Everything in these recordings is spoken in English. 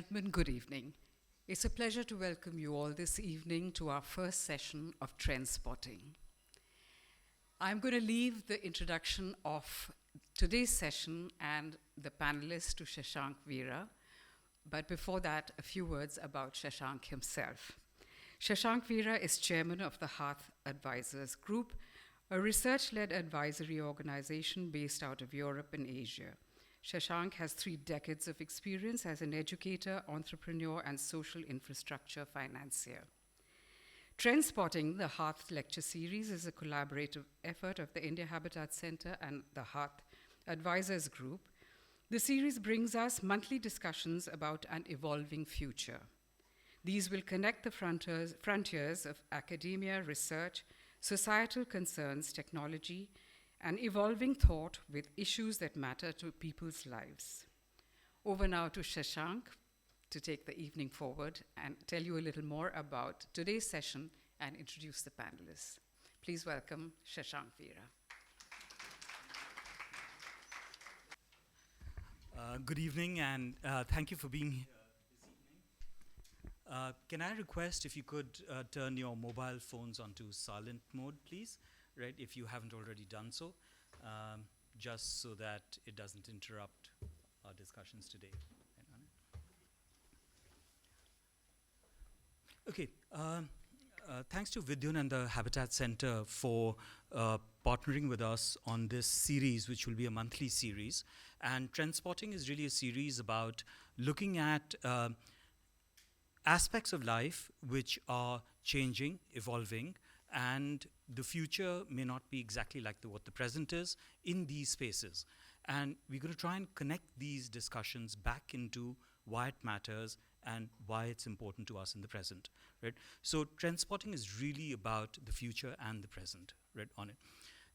gentlemen, good evening. It's a pleasure to welcome you all this evening to our first session of Trendspotting. I'm going to leave the introduction of today's session and the panelists to Shashank Veera, but before that, a few words about Shashank himself. Shashank Veera is chairman of the Hearth Advisors Group, a research-led advisory organization based out of Europe and Asia. Shashank has 3 decades of experience as an educator, entrepreneur, and social infrastructure financier. Trendspotting, the Hearth lecture series, is a collaborative effort of the India Habitat Center and the Hearth Advisors Group. The series brings us monthly discussions about an evolving future. These will connect the frontiers of academia, research, societal concerns, technology, and evolving thought with issues that matter to people's lives. Over now to Shashank to take the evening forward and tell you a little more about today's session and introduce the panelists. Please welcome Shashank Veera. Good evening, and thank you for being here this evening. Can I request if you could turn your mobile phones onto silent mode, please? Right, if you haven't already done so, just so that it doesn't interrupt our discussions today. Okay, thanks to Vidyun and the Habitat Center for partnering with us on this series, which will be a monthly series. And Trendspotting is really a series about looking at aspects of life which are changing, evolving, and the future may not be exactly like what the present is in these spaces. And we're going to try and connect these discussions back into why it matters and why it's important to us in the present, right? So Trendspotting is really about the future and the present, right, on it.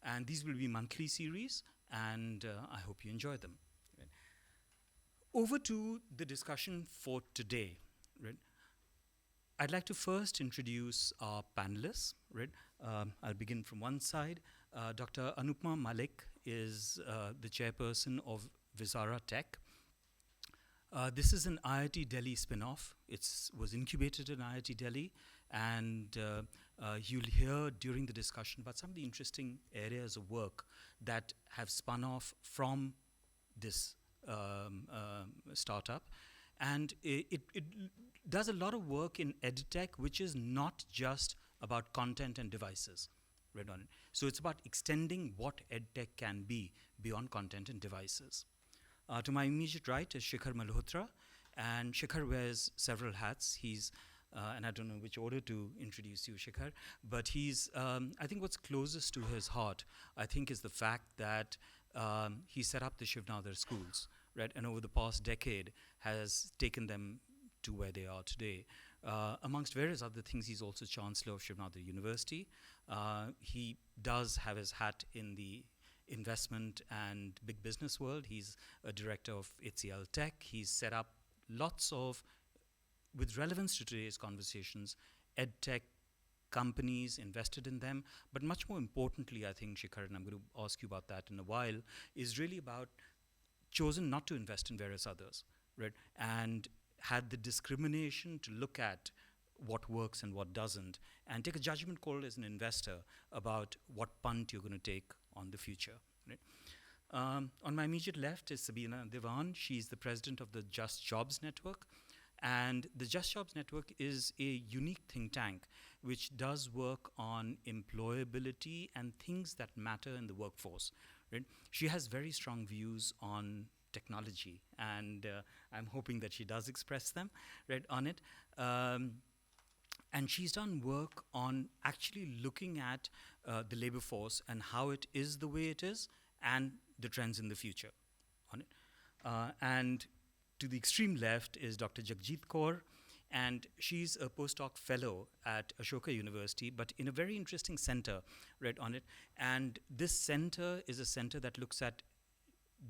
And these will be monthly series, and I hope you enjoy them. Right? Over to the discussion for today, right? I'd like to first introduce our panelists, right? I'll begin from one side. Dr. Anupma Malik is the chairperson of Visara Tech. This is an IIT Delhi spin-off. It was incubated in IIT Delhi, and you'll hear during the discussion about some of the interesting areas of work that have spun off from this startup. And it does a lot of work in edtech, which is not just about content and devices, right on it. So it's about extending what edtech can be beyond content and devices. To my immediate right is Shikhar Malhotra, and Shikhar wears several hats. He's, and I don't know which order to introduce you, Shikhar, but he's, I think what's closest to his heart, I think, is the fact that he set up the Shiv Nadar schools, right, and over the past decade has taken them to where they are today. Amongst various other things, he's also Chancellor of Shiv Nadar University. He does have his hat in the investment and big business world. He's a director of HCL Tech. He's set up lots of, with relevance to today's conversations, edtech companies, invested in them. But much more importantly, I think, Shikhar, and I'm going to ask you about that in a while, is really about chosen not to invest in various others, right? And had the discrimination to look at what works and what doesn't, and take a judgment call as an investor about what punt you're going to take on the future. Right? On my immediate left is Sabina Devan. She's the president of the Just Jobs Network. And the Just Jobs Network is a unique think tank which does work on employability and things that matter in the workforce. Right? She has very strong views on technology, and I'm hoping that she does express them, right, on it. And she's done work on actually looking at the labor force and how it is the way it is and the trends in the future on it. And to the extreme left is Dr. Jagjit Kaur, and she's a postdoc fellow at Ashoka University, but in a very interesting center, right, on it. And this center is a center that looks at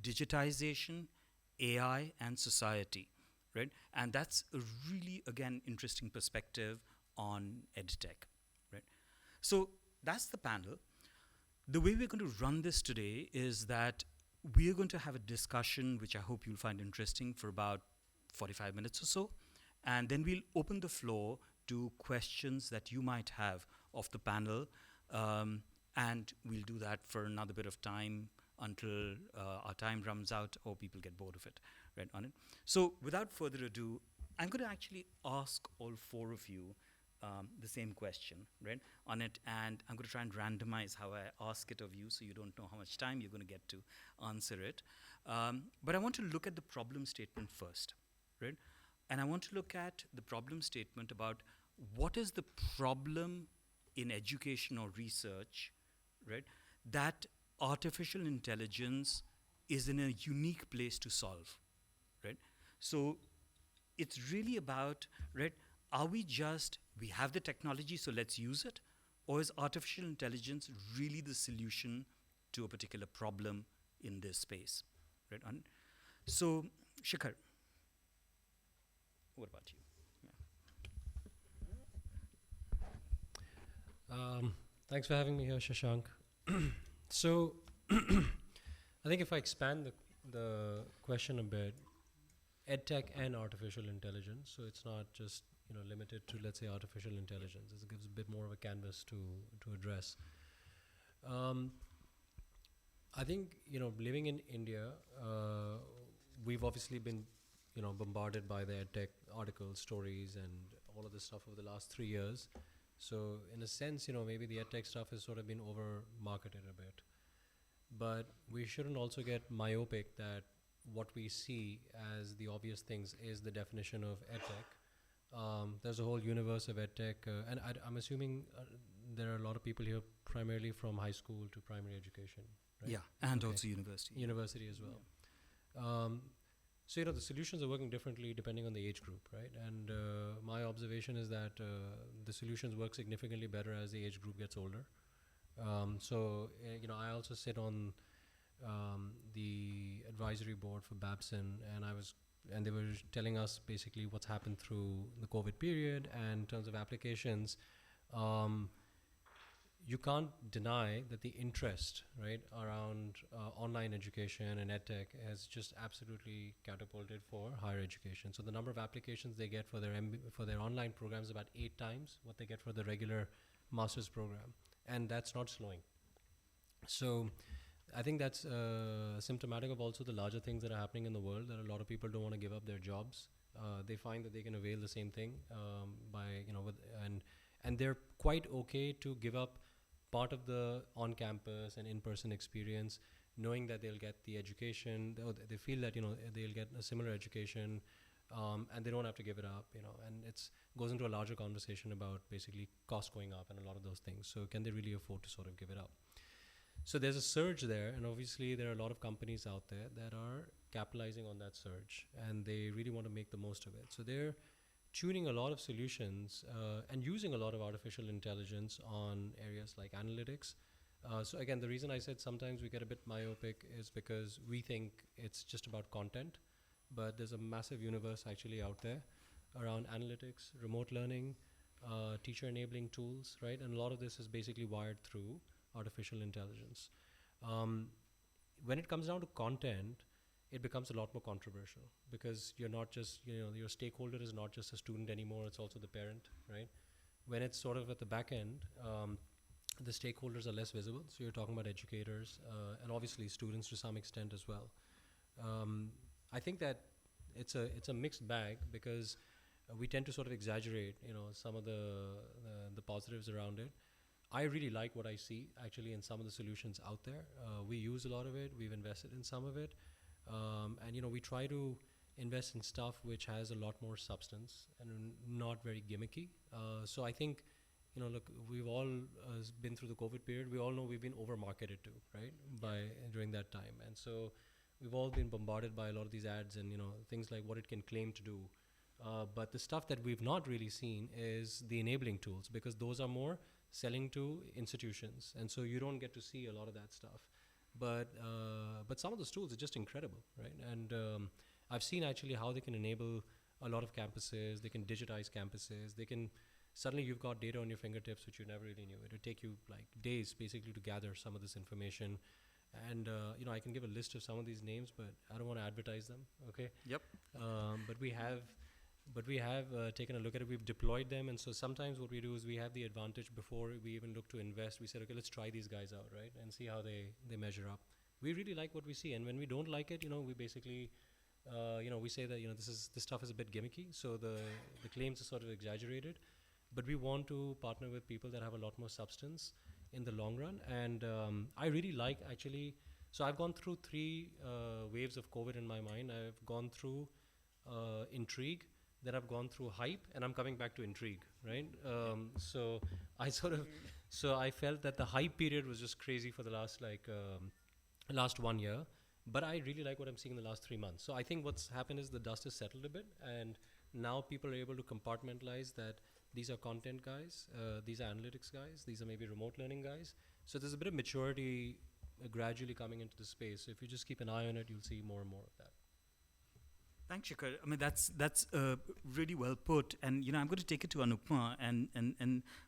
digitization, AI, and society, right? And that's a really, again, interesting perspective on edtech, right? So that's the panel. The way we're going to run this today is that we're going to have a discussion, which I hope you'll find interesting, for about 45 minutes or so. And then we'll open the floor to questions that you might have of the panel. And we'll do that for another bit of time until our time runs out or people get bored of it, right, on it. So without further ado, I'm going to actually ask all four of you the same question, right, on it. And I'm going to try and randomize how I ask it of you so you don't know how much time you're going to get to answer it. But I want to look at the problem statement first, right? And I want to look at the problem statement about what is the problem in education or research, right, that artificial intelligence is in a unique place to solve, right? So it's really about, right, are we have the technology, so let's use it? Or is artificial intelligence really the solution to a particular problem in this space, right? So, Shikhar, what about you? Thanks for having me here, Shashank. So, I think if I expand the question a bit, EdTech and artificial intelligence, so it's not just limited to, let's say, artificial intelligence. It gives a bit more of a canvas to address. I think living in India, we've obviously been bombarded by the EdTech articles, stories, and all of this stuff over the last 3 years. So in a sense, maybe the EdTech stuff has sort of been over-marketed a bit. But we shouldn't also get myopic that what we see as the obvious things is the definition of EdTech. There's a whole universe of EdTech, and I'm assuming there are a lot of people here primarily from high school to primary education, right? Yeah, and also university. University as well. Yeah. So the solutions are working differently depending on the age group, right? And my observation is that the solutions work significantly better as the age group gets older. I also sit on the advisory board for Babson, and they were telling us basically what's happened through the COVID period, and in terms of applications, you can't deny that the interest, right, around online education and EdTech has just absolutely catapulted for higher education. So the number of applications they get for their online programs is about 8 times what they get for the regular master's program, and that's not slowing. So I think that's symptomatic of also the larger things that are happening in the world, that a lot of people don't want to give up their jobs. They find that they can avail the same thing and they're quite okay to give up part of the on-campus and in-person experience, knowing that they'll get the education, they feel that they'll get a similar education, and they don't have to give it up, and it goes into a larger conversation about basically cost going up and a lot of those things. So can they really afford to sort of give it up? So there's a surge there, and obviously there are a lot of companies out there that are capitalizing on that surge, and they really want to make the most of it. So they're tuning a lot of solutions and using a lot of artificial intelligence on areas like analytics. So again, the reason I said sometimes we get a bit myopic is because we think it's just about content, but there's a massive universe actually out there around analytics, remote learning, teacher enabling tools, right? And a lot of this is basically wired through artificial intelligence. When it comes down to content, it becomes a lot more controversial because you're not just, your stakeholder is not just a student anymore, it's also the parent, right? When it's sort of at the back end, the stakeholders are less visible. So you're talking about educators and obviously students to some extent as well. I think that it's a mixed bag because we tend to sort of exaggerate, some of the positives around it. I really like what I see actually in some of the solutions out there. We use a lot of it. We've invested in some of it. And we try to invest in stuff which has a lot more substance and not very gimmicky. So I think, look, we've all been through the COVID period. We all know we've been over-marketed to, right, during that time. And so we've all been bombarded by a lot of these ads and, things like what it can claim to do. But the stuff that we've not really seen is the enabling tools, because those are more selling to institutions. And so you don't get to see a lot of that stuff. But some of those tools are just incredible, right? And I've seen actually how they can enable a lot of campuses. They can digitize campuses. Suddenly you've got data on your fingertips, which you never really knew. It would take you like days basically to gather some of this information. And I can give a list of some of these names, but I don't want to advertise them. Okay. Yep. But we have taken a look at it. We've deployed them, and so sometimes what we do is we have the advantage before we even look to invest. We said, okay, let's try these guys out, right, and see how they measure up. We really like what we see, and when we don't like it, we basically, we say that this stuff is a bit gimmicky, so the claims are sort of exaggerated, but we want to partner with people that have a lot more substance in the long run. And I really like actually. So I've gone through 3 waves of COVID in my mind. I've gone through intrigue, then I've gone through hype, and I'm coming back to intrigue, right? So I felt that the hype period was just crazy for the last 1 year, but I really like what I'm seeing in the last 3 months. So I think what's happened is the dust has settled a bit, and now people are able to compartmentalize that these are content guys, these are analytics guys, these are maybe remote learning guys. So there's a bit of maturity gradually coming into the space. So if you just keep an eye on it, you'll see more and more of that. Thanks, Shikhar. I mean, that's really well put. And I'm going to take it to Anupma. And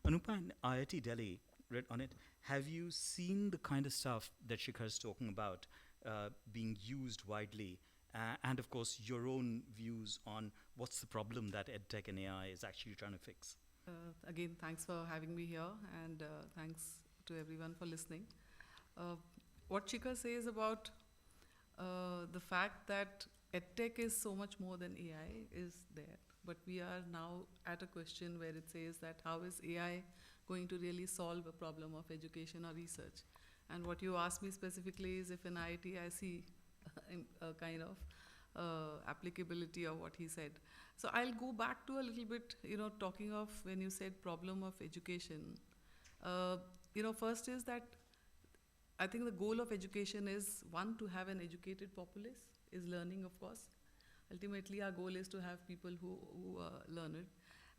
Anupma in IIT Delhi, read on it. Have you seen the kind of stuff that Shikhar is talking about being used widely? And of course, your own views on what's the problem that EdTech and AI is actually trying to fix. Again, thanks for having me here, and thanks to everyone for listening. What Shikhar says about the fact that EdTech is so much more than AI is there. But we are now at a question where it says that how is AI going to really solve a problem of education or research? And what you asked me specifically is if in IIT I see a kind of applicability of what he said. So I'll go back to a little bit, talking of when you said problem of education. First is that I think the goal of education is, one, to have an educated populace, is learning, of course. Ultimately, our goal is to have people who learn it.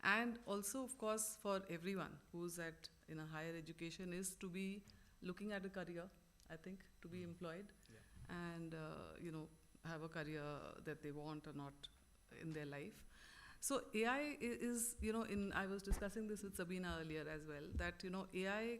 And also, of course, for everyone who's in a higher education is to be looking at a career, I think, to be employed, and, have a career that they want or not in their life. So AI is, I was discussing this with Sabina earlier as well, that, AI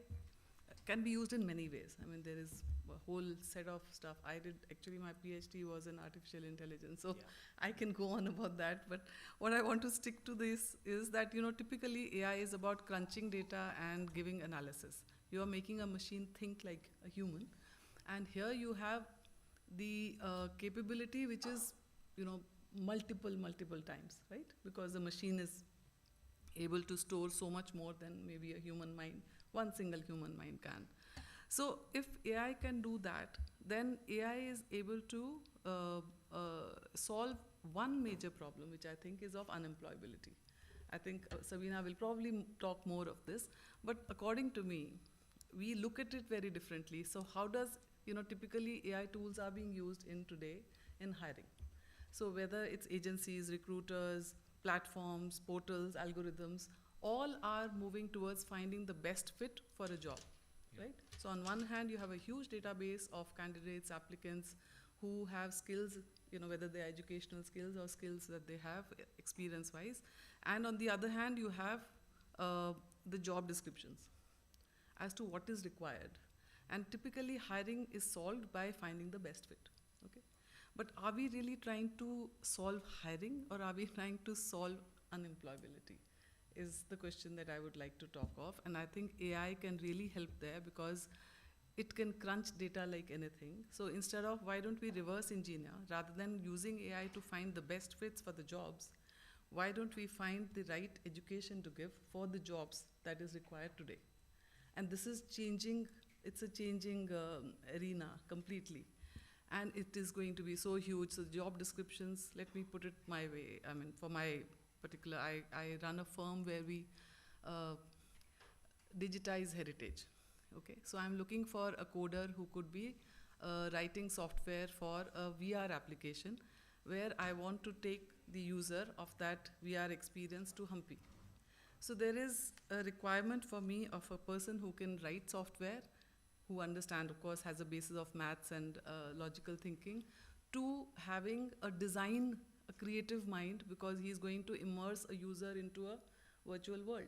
can be used in many ways. I mean, there is a whole set of stuff. Actually my PhD was in artificial intelligence, so I can go on about that. But what I want to stick to this is that, typically AI is about crunching data and giving analysis. You are making a machine think like a human. And here you have the capability which is, multiple times, right? Because the machine is able to store so much more than maybe a human mind, one single human mind can. So if AI can do that, then AI is able to solve one major problem, which I think is of unemployability. I think Sabina will probably talk more of this, but according to me, we look at it very differently. So how does, typically AI tools are being used in today in hiring. So whether it's agencies, recruiters, platforms, portals, algorithms, all are moving towards finding the best fit for a job, right? So on one hand, you have a huge database of candidates, applicants who have skills, whether they're educational skills or skills that they have experience-wise. And on the other hand, you have the job descriptions as to what is required. And typically, hiring is solved by finding the best fit, okay? But are we really trying to solve hiring, or are we trying to solve unemployability? Is the question that I would like to talk of. And I think AI can really help there because it can crunch data like anything. So instead of, why don't we reverse engineer, rather than using AI to find the best fits for the jobs, why don't we find the right education to give for the jobs that is required today? And this is changing, it's a changing arena completely. And it is going to be so huge. So job descriptions, let me put it my way. I mean, for my particular, I run a firm where we digitize heritage. Okay, so I'm looking for a coder who could be writing software for a VR application where I want to take the user of that VR experience to Hampi. So there is a requirement for me of a person who can write software, who understand, of course, has a basis of maths and logical thinking, to having a design, a creative mind, because he's going to immerse a user into a virtual world.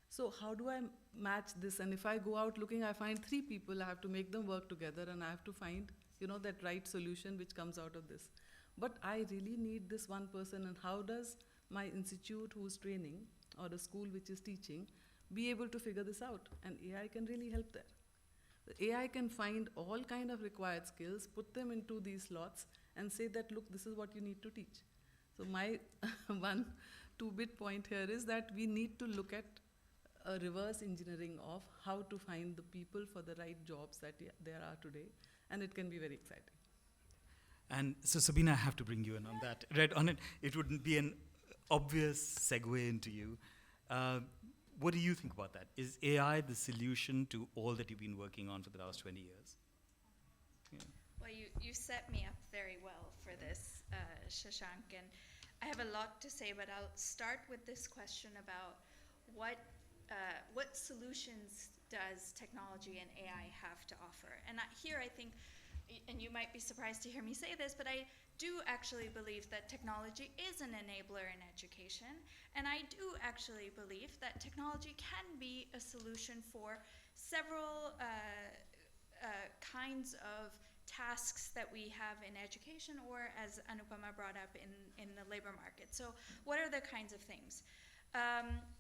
So how do I match this? And if I go out looking, I find 3 people, I have to make them work together, and I have to find, that right solution which comes out of this. But I really need this one person, and how does my institute who's training, or the school which is teaching, be able to figure this out? And AI can really help there. The AI can find all kind of required skills, put them into these slots, and say that, look, this is what you need to teach. So my 2-bit point here is that we need to look at a reverse engineering of how to find the people for the right jobs that there are today, and it can be very exciting. And so, Sabina, I have to bring you in on that. Right on it, it wouldn't be an obvious segue into you. What do you think about that? Is AI the solution to all that you've been working on for the last 20 years? Yeah. Well, you set me up very well for this, Shashank, and I have a lot to say, but I'll start with this question about what solutions does technology and AI have to offer? And here I think, and you might be surprised to hear me say this, but I do actually believe that technology is an enabler in education, and I do actually believe that technology can be a solution for several kinds of tasks that we have in education, or as Anupama brought up, in the labor market. So what are the kinds of things?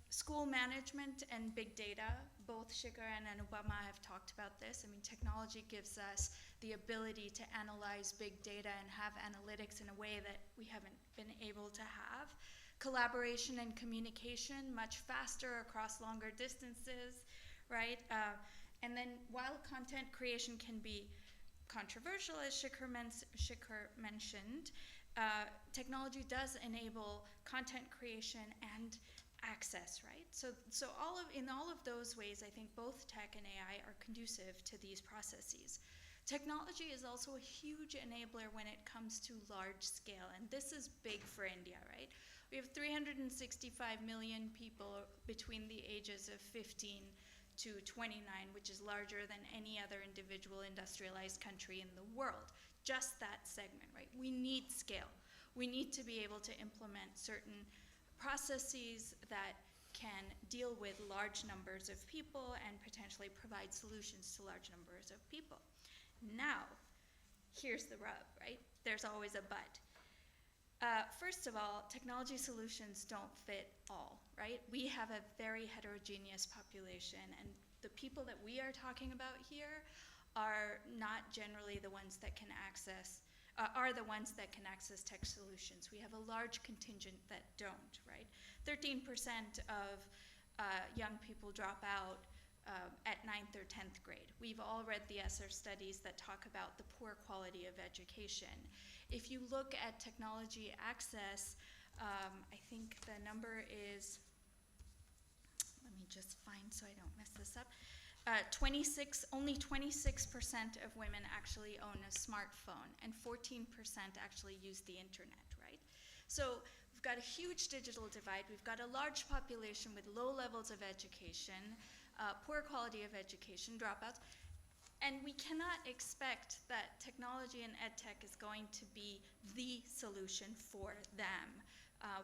School management and big data, both Shikhar and Anupama have talked about this. I mean, technology gives us the ability to analyze big data and have analytics in a way that we haven't been able to have. Collaboration and communication, much faster across longer distances, right? And then while content creation can be controversial, as Shikhar mentioned, technology does enable content creation and access, right? So in all of those ways, I think both tech and AI are conducive to these processes. Technology is also a huge enabler when it comes to large scale, and this is big for India, right? We have 365 million people between the ages of 15 to 29, which is larger than any other individual industrialized country in the world. Just that segment, right? We need scale. We need to be able to implement certain processes that can deal with large numbers of people and potentially provide solutions to large numbers of people. Now, here's the rub, right? There's always a but. First of all, technology solutions don't fit all, right? We have a very heterogeneous population, and the people that we are talking about here are not generally the ones that can access tech solutions. We have a large contingent that don't, right? 13% of young people drop out at 9th or 10th grade. We've all read the ESSER studies that talk about the poor quality of education. If you look at technology access, I think the number is, let me just find so I don't mess this up, only 26% of women actually own a smartphone, and 14% actually use the internet, right? So we've got a huge digital divide. We've got a large population with low levels of education, poor quality of education, dropouts, and we cannot expect that technology and edtech is going to be the solution for them.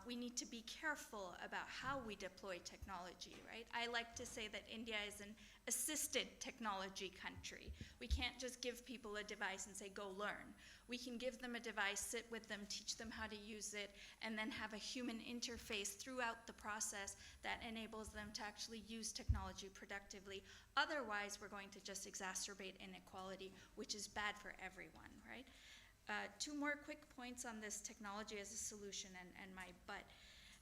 We need to be careful about how we deploy technology, right? I like to say that India is an assisted technology country. We can't just give people a device and say, go learn. We can give them a device, sit with them, teach them how to use it, and then have a human interface throughout the process that enables them to actually use technology productively. Otherwise, we're going to just exacerbate inequality, which is bad for everyone, right? Two more quick points on this technology as a solution and my but.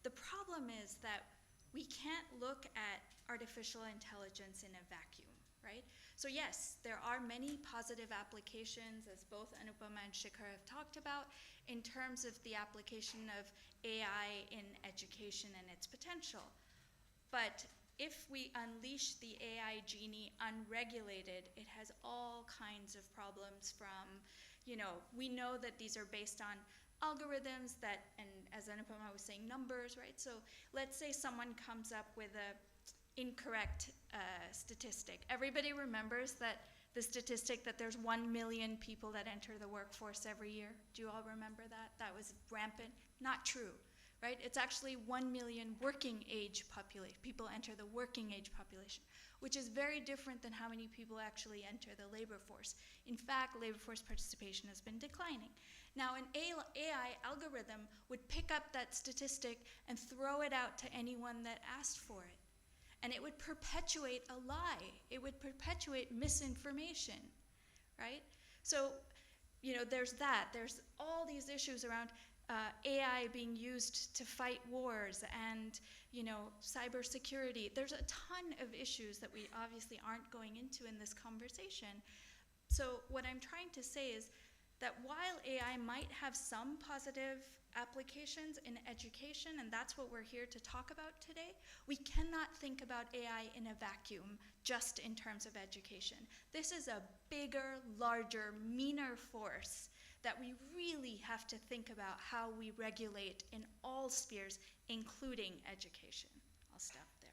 The problem is that we can't look at artificial intelligence in a vacuum, right? So yes, there are many positive applications, as both Anupama and Shikhar have talked about, in terms of the application of AI in education and its potential. But if we unleash the AI genie unregulated, it has all kinds of problems from, we know that these are based on algorithms that, and as Anupama was saying, numbers, right? So let's say someone comes up with a incorrect statistic. Everybody remembers that the statistic that there's 1 million people that enter the workforce every year. Do you all remember that? That was rampant. Not true, right? It's actually 1 million working age population. People enter the working age population, which is very different than how many people actually enter the labor force. In fact, labor force participation has been declining. Now, an AI algorithm would pick up that statistic and throw it out to anyone that asked for it. And it would perpetuate a lie. It would perpetuate misinformation, right? So, there's that. There's all these issues around AI being used to fight wars and, cybersecurity. There's a ton of issues that we obviously aren't going into in this conversation. So what I'm trying to say is that while AI might have some positive applications in education, and that's what we're here to talk about today, we cannot think about AI in a vacuum, just in terms of education. This is a bigger, larger, meaner force that we really have to think about how we regulate in all spheres, including education. I'll stop there.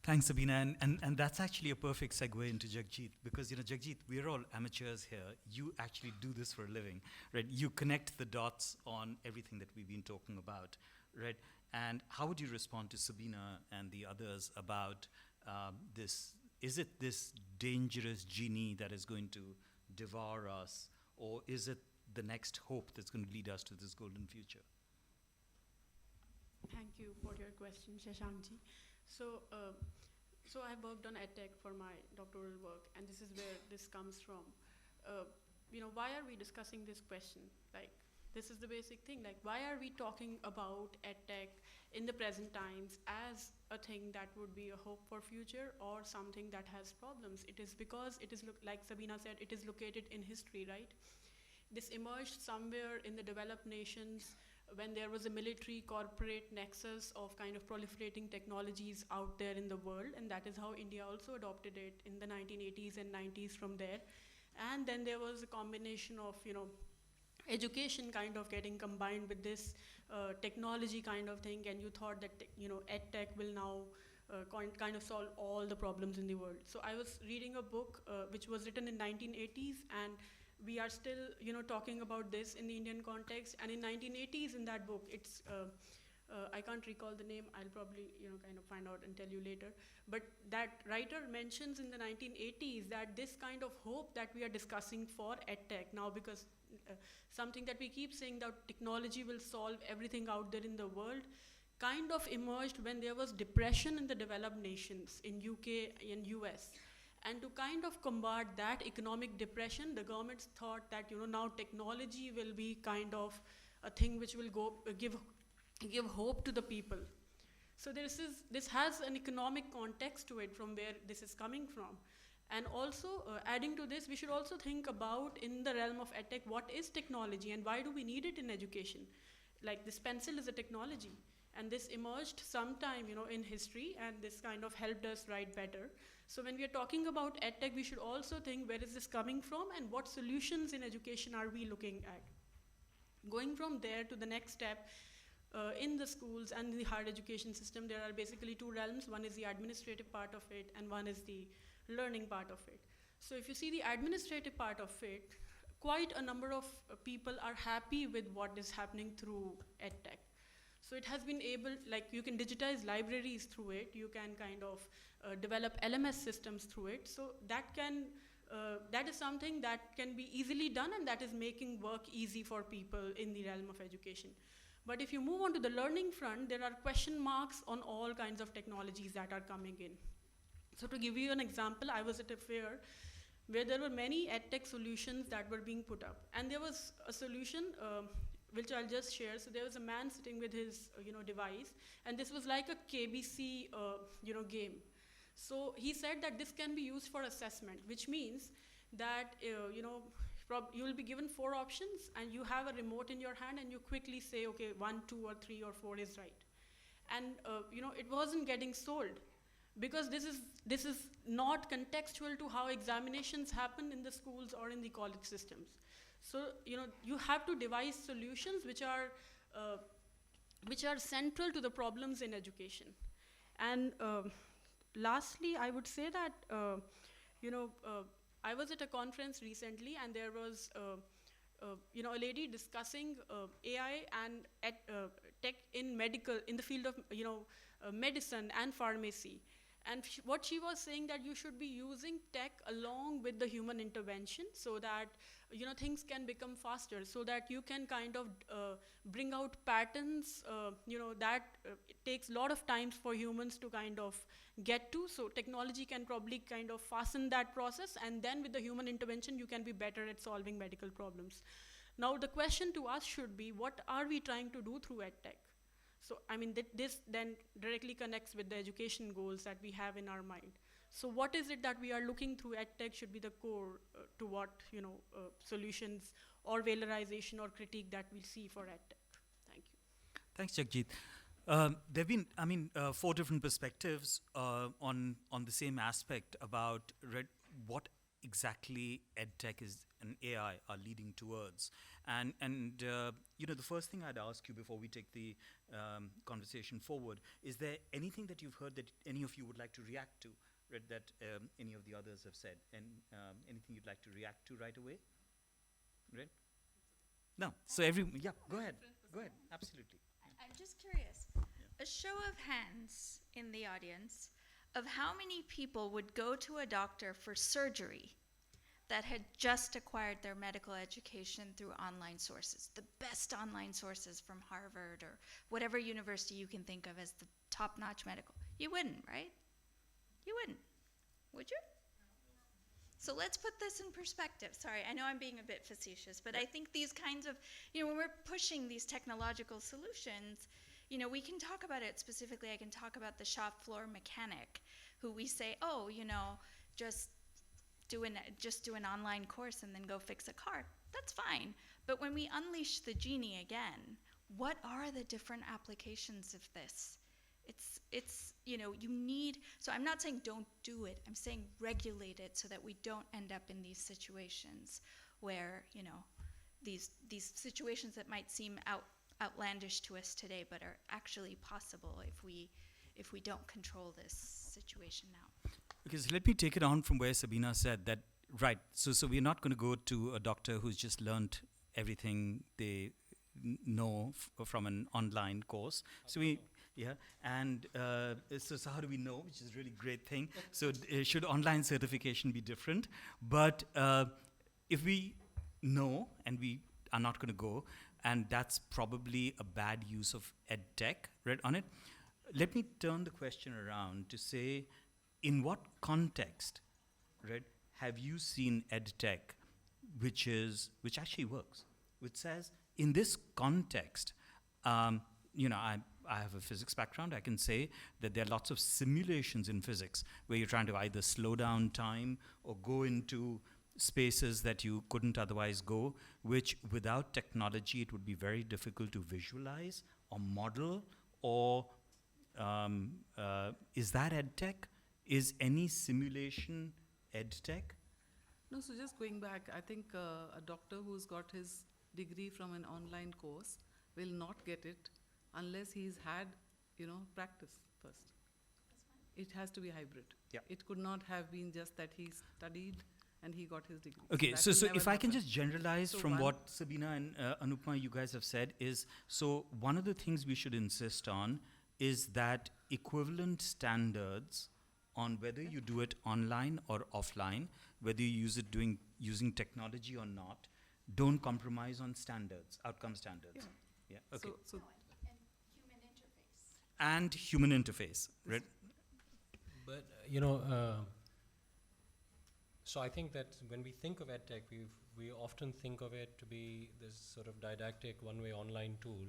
Thanks, Sabina, and that's actually a perfect segue into Jagjit, because Jagjit, we're all amateurs here. You actually do this for a living, right? You connect the dots on everything that we've been talking about, right? And how would you respond to Sabina and the others about this? Is it this dangerous genie that is going to devour us, or is it the next hope that's going to lead us to this golden future? Thank you for your question, Shashankji. So I worked on EdTech for my doctoral work, and this is where this comes from. Why are we discussing this question? Like, this is the basic thing. Like, why are we talking about EdTech in the present times as a thing that would be a hope for future or something that has problems? It is because it is, like Sabina said, it is located in history, right? This emerged somewhere in the developed nations when there was a military corporate nexus of kind of proliferating technologies out there in the world, and that is how India also adopted it in the 1980s and 90s from there. And then there was a combination of, education kind of getting combined with this technology kind of thing, and you thought that, EdTech will now kind of solve all the problems in the world. So I was reading a book which was written in 1980s, and we are still, talking about this in the Indian context. And in 1980s, in that book, it's I can't recall the name. I'll probably, kind of find out and tell you later. But that writer mentions in the 1980s that this kind of hope that we are discussing for EdTech now, because something that we keep saying that technology will solve everything out there in the world, kind of emerged when there was depression in the developed nations in UK and US. And to kind of combat that economic depression, the governments thought that, now technology will be kind of a thing which will give hope to the people. So this has an economic context to it from where this is coming from. And also, adding to this, we should also think about, in the realm of EdTech, what is technology and why do we need it in education? Like, this pencil is a technology. And this emerged sometime, in history, and this kind of helped us write better. So when we are talking about EdTech, we should also think, where is this coming from and what solutions in education are we looking at? Going from there to the next step, in the schools and the higher education system, there are basically two realms. One is the administrative part of it, and one is the learning part of it. So if you see the administrative part of it, quite a number of people are happy with what is happening through EdTech. So it has been able, like, you can digitize libraries through it, you can kind of develop LMS systems through it. So that is something that can be easily done, and that is making work easy for people in the realm of education. But if you move on to the learning front, there are question marks on all kinds of technologies that are coming in. So to give you an example, I was at a fair where there were many EdTech solutions that were being put up. And there was a solution, which I'll just share. So there was a man sitting with his device, and this was like a KBC game. So he said that this can be used for assessment, which means that you will be given 4 options, and you have a remote in your hand, and you quickly say, okay, 1, 2, or 3, or 4 is right. And it wasn't getting sold, because this is not contextual to how examinations happen in the schools or in the college systems. So you have to devise solutions which are central to the problems in education. And lastly, I would say that I was at a conference recently, and there was a lady discussing AI and tech in medical, in the field of medicine and pharmacy. And what she was saying, that you should be using tech along with the human intervention, so that things can become faster, so that you can kind of bring out patterns that it takes a lot of times for humans to kind of get to. So technology can probably kind of fasten that process, and then with the human intervention you can be better at solving medical problems. Now the question to us should be, what are we trying to do through EdTech? So I mean, this then directly connects with the education goals that we have in our mind. So what is it that we are looking through EdTech should be the core to what solutions or valorization or critique that we see for EdTech. Thank you. Thanks, Jagjit. There have been, 4 different perspectives on the same aspect about what exactly EdTech is and AI are leading towards. And the first thing I'd ask you before we take the conversation forward, is there anything that you've heard that any of you would like to react to, right, that any of the others have said? And anything you'd like to react to right away? Right? No. So go ahead. Go ahead. Absolutely. I'm just curious. A show of hands in the audience of how many people would go to a doctor for surgery that had just acquired their medical education through online sources, the best online sources from Harvard or whatever university you can think of as the top-notch medical. You wouldn't, right? You wouldn't, would you? So let's put this in perspective. Sorry, I know I'm being a bit facetious, but I think these kinds of, when we're pushing these technological solutions, we can talk about it specifically. I can talk about the shop floor mechanic who we say, just do an online course and then go fix a car. That's fine. But when we unleash the genie again, what are the different applications of this? It's you need, so I'm not saying don't do it. I'm saying regulate it so that we don't end up in these situations where, these situations that might seem outlandish to us today, but are actually possible if we don't control this situation now. Because let me take it on from where Sabina said that, right, so we're not going to go to a doctor who's just learned everything they know from an online course. So so how do we know, which is a really great thing. So should online certification be different? But if we know and we are not going to go, and that's probably a bad use of EdTech, right, on it, let me turn the question around to say, in what context, right, have you seen EdTech which actually works, which says, in this context, I have a physics background. I can say that there are lots of simulations in physics where you're trying to either slow down time or go into spaces that you couldn't otherwise go, which without technology it would be very difficult to visualize or model, or is that EdTech? Is any simulation EdTech? No, so just going back, I think a doctor who's got his degree from an online course will not get it unless he's had, practice first. It has to be hybrid. Yeah. It could not have been just that he studied and he got his degree. Okay, That so will if never I can happen. just generalize So from one- what Sabina and Anupama, you guys have said, is, so one of the things we should insist on is that equivalent standards on whether you do it online or offline, whether you use it using technology or not, don't compromise on standards, outcome standards. Yeah. Okay. So And human interface, right? But so I think that when we think of EdTech, we often think of it to be this sort of didactic one-way online tool.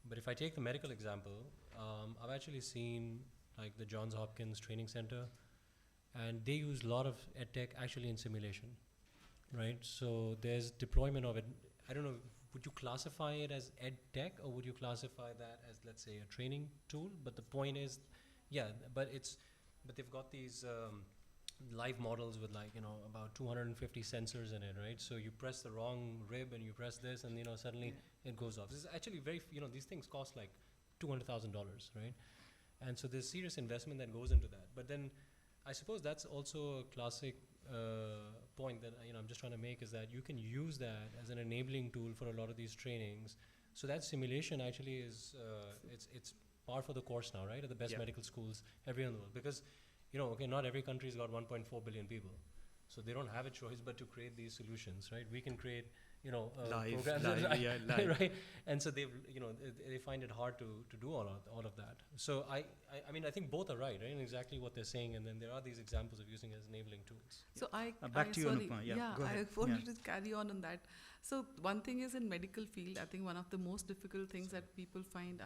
But if I take the medical example, I've actually seen like the Johns Hopkins Training Center, and they use a lot of EdTech actually in simulation, right? So there's deployment of it. I don't know, would you classify it as EdTech, or would you classify that as, let's say, a training tool? But the point is, but they've got these live models with about 250 sensors in it, right? So you press the wrong rib and you press this, and suddenly it goes off. This is actually very, these things cost like $200,000, right? And so there's serious investment that goes into that. But then I suppose that's also a classic point that I'm just trying to make, is that you can use that as an enabling tool for a lot of these trainings, So that simulation actually is it's par for the course now, right? At the best Yeah. medical schools everywhere in the world, because okay, not every country's got 1.4 billion people, so they don't have a choice but to create these solutions, right? We can create programs live. right, and so they find it hard to do all of that. So I mean, I think both are right in exactly what they're saying, and then there are these examples of using it as enabling tools. So Back to you, sorry, Anupama. Yeah, go ahead. I wanted to carry on that. So one thing is, in medical field, I think one of the most difficult things that people find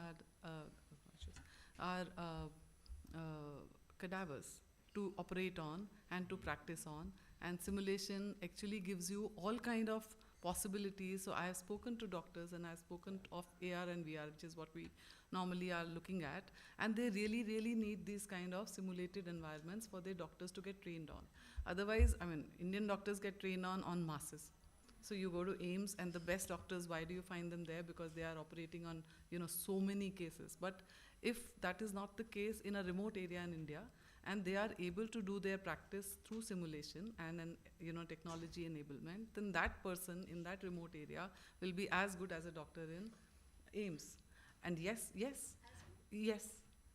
are cadavers to operate on and to practice on, and simulation actually gives you all kind of possibilities. So I have spoken to doctors, and I've spoken of AR and VR, which is what we normally are looking at, and they really need these kind of simulated environments for their doctors to get trained on. Otherwise, I mean, Indian doctors get trained on masses. So you go to AIMS, and the best doctors, why do you find them there? Because they are operating on so many cases. But if that is not the case in a remote area in India, and they are able to do their practice through simulation and technology enablement, then that person in that remote area will be as good as a doctor in AIMS. And yes,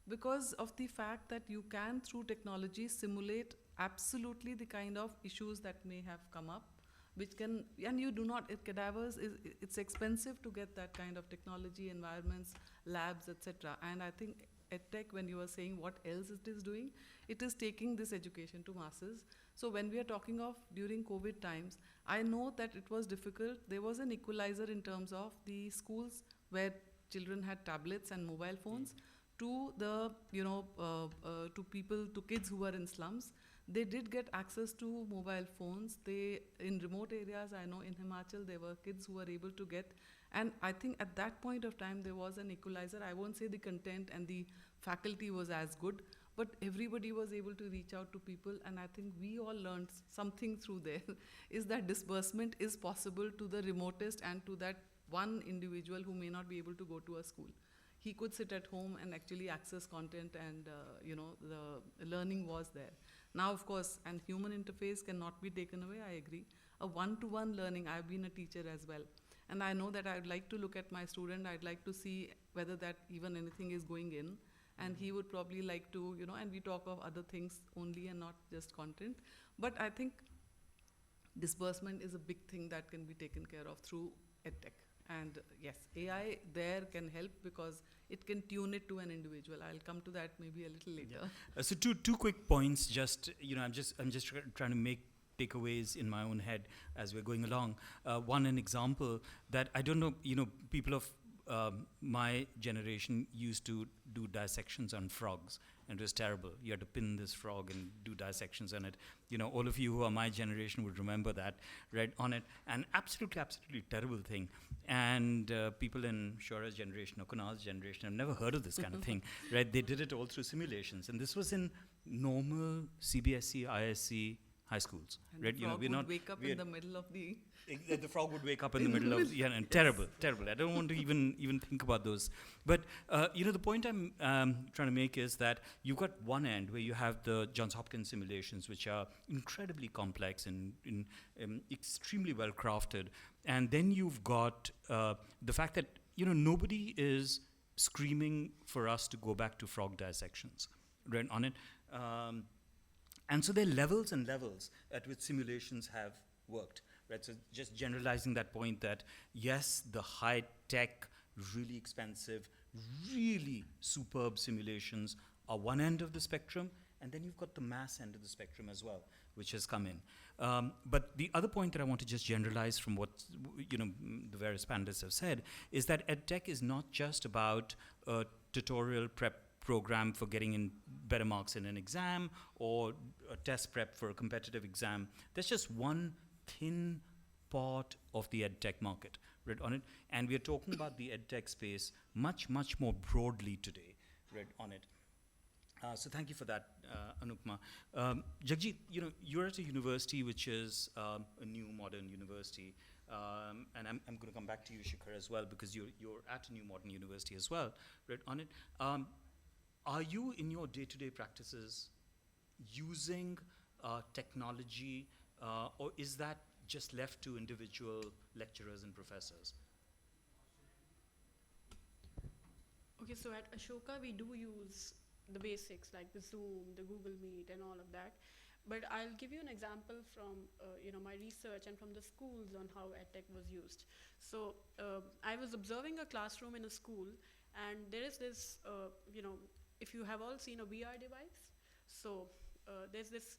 because of the fact that you can, through technology, simulate absolutely the kind of issues that may have come up, which can, and you do not, cadavers, it's expensive to get that kind of technology, environments, labs, etc. And I think EdTech, when you were saying what else it is doing, it is taking this education to masses. So when we are talking of during COVID times, I know that it was difficult. There was an equalizer in terms of the schools where children had tablets and mobile phones, to the, to people, to kids who were in slums. They did get access to mobile phones. In remote areas, I know in Himachal, there were kids who were able to get, and I think at that point of time, there was an equalizer. I won't say the content and the faculty was as good, but everybody was able to reach out to people, and I think we all learned something through there, is that disbursement is possible to the remotest and to that one individual who may not be able to go to a school. He could sit at home and actually access content, and the learning was there. Now, of course, and human interface cannot be taken away, I agree. A one-to-one learning, I've been a teacher as well. And I know that I'd like to look at my student, I'd like to see whether that even anything is going in. And he would probably like to, and we talk of other things only and not just content. But I think disbursement is a big thing that can be taken care of through EdTech. And yes, AI there can help because it can tune it to an individual. I'll come to that maybe a little later. Yeah. So two quick points. Just I'm just trying to make takeaways in my own head as we're going along. One, an example that I don't know. People of my generation used to do dissections on frogs, and it was terrible. You had to pin this frog and do dissections on it. All of you who are my generation would remember that, right, on it. And absolutely terrible thing. And people in Shora's generation or Kunal's generation have never heard of this kind of thing, right? They did it all through simulations. And this was in normal CBSE, ISC high schools, and right? The frog would wake up in the middle of the... The frog would wake up in the middle of, and yes. Terrible. I don't want to even think about those. But, the point I'm trying to make is that you've got one end where you have the Johns Hopkins simulations, which are incredibly complex and extremely well crafted. And then you've got the fact that, nobody is screaming for us to go back to frog dissections, right, on it. And so there are levels and levels at which simulations have worked. Right, so just generalizing that point that, yes, the high-tech, really expensive, really superb simulations are one end of the spectrum, and then you've got the mass end of the spectrum as well, which has come in. But the other point that I want to just generalize from what the various panelists have said is that EdTech is not just about a tutorial prep program for getting in better marks in an exam or a test prep for a competitive exam. There's just one thin part of the EdTech market, right, on it. And we are talking about the EdTech space much more broadly today, right, on it. So thank you for that, Anupama. Jagjit, you're at a university which is a new modern university. And I'm going to come back to you, Shikhar, as well, because you're at a new modern university as well, right, on it. Are you, in your day-to-day practices, using technology, or is that just left to individual lecturers and professors? Okay, so at Ashoka we do use the basics like the Zoom, the Google Meet, and all of that. But I'll give you an example from my research and from the schools on how EdTech was used. So I was observing a classroom in a school, and there is this, if you have all seen a VR device, so there's this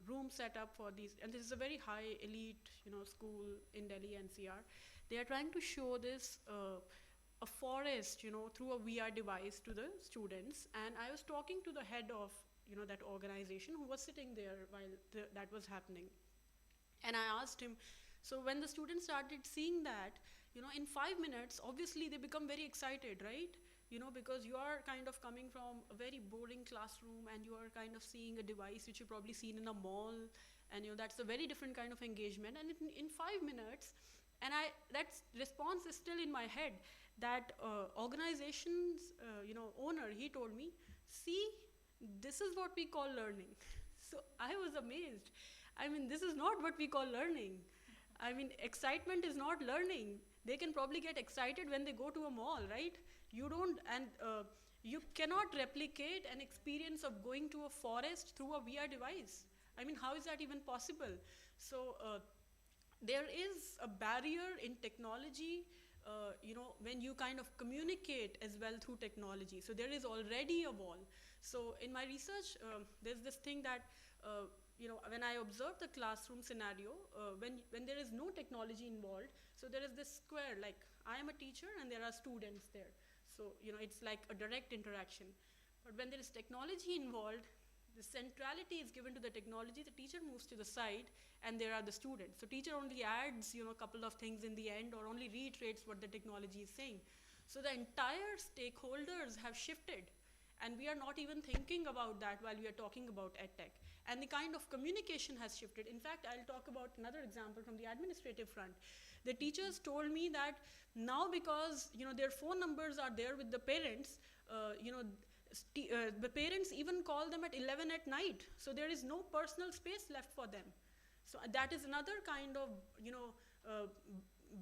room set up for these, and this is a very high elite school in Delhi NCR. They are trying to show this. A forest, through a VR device to the students. And I was talking to the head of, that organization who was sitting there while that was happening. And I asked him, so when the students started seeing that, in 5 minutes, obviously they become very excited, right? Because you are kind of coming from a very boring classroom and you are kind of seeing a device which you've probably seen in a mall. And, that's a very different kind of engagement. And in 5 minutes, and that response is still in my head, that organization's owner, he told me, see, this is what we call learning. So I was amazed. I mean, this is not what we call learning. I mean, excitement is not learning. They can probably get excited when they go to a mall, right? You don't, and you cannot replicate an experience of going to a forest through a VR device. I mean, how is that even possible? So there is a barrier in technology, when you kind of communicate as well through technology. So there is already a wall. So in my research, there's this thing that, when I observe the classroom scenario, when there is no technology involved, so there is this square, like I am a teacher and there are students there. So, it's like a direct interaction. But when there is technology involved, the centrality is given to the technology, the teacher moves to the side, and there are the students. So teacher only adds, a couple of things in the end, or only reiterates what the technology is saying. So the entire stakeholders have shifted, and we are not even thinking about that while we are talking about EdTech. And the kind of communication has shifted. In fact, I'll talk about another example from the administrative front. The teachers told me that now because, their phone numbers are there with the parents, the parents even call them at 11 at night. So there is no personal space left for them. So that is another kind of,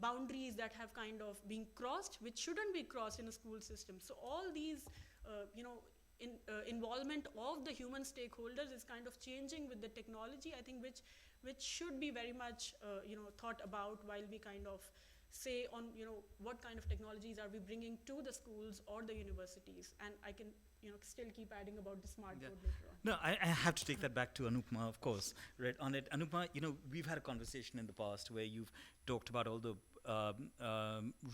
boundaries that have kind of been crossed, which shouldn't be crossed in a school system. So all these, involvement of the human stakeholders is kind of changing with the technology, I think, which should be very much, thought about while we kind of say on, what kind of technologies are we bringing to the schools or the universities. And I can, still keep adding about the smart code later on. No, I have to take that back to Anupma, of course, right? On it, Anupma, we've had a conversation in the past where you've talked about all the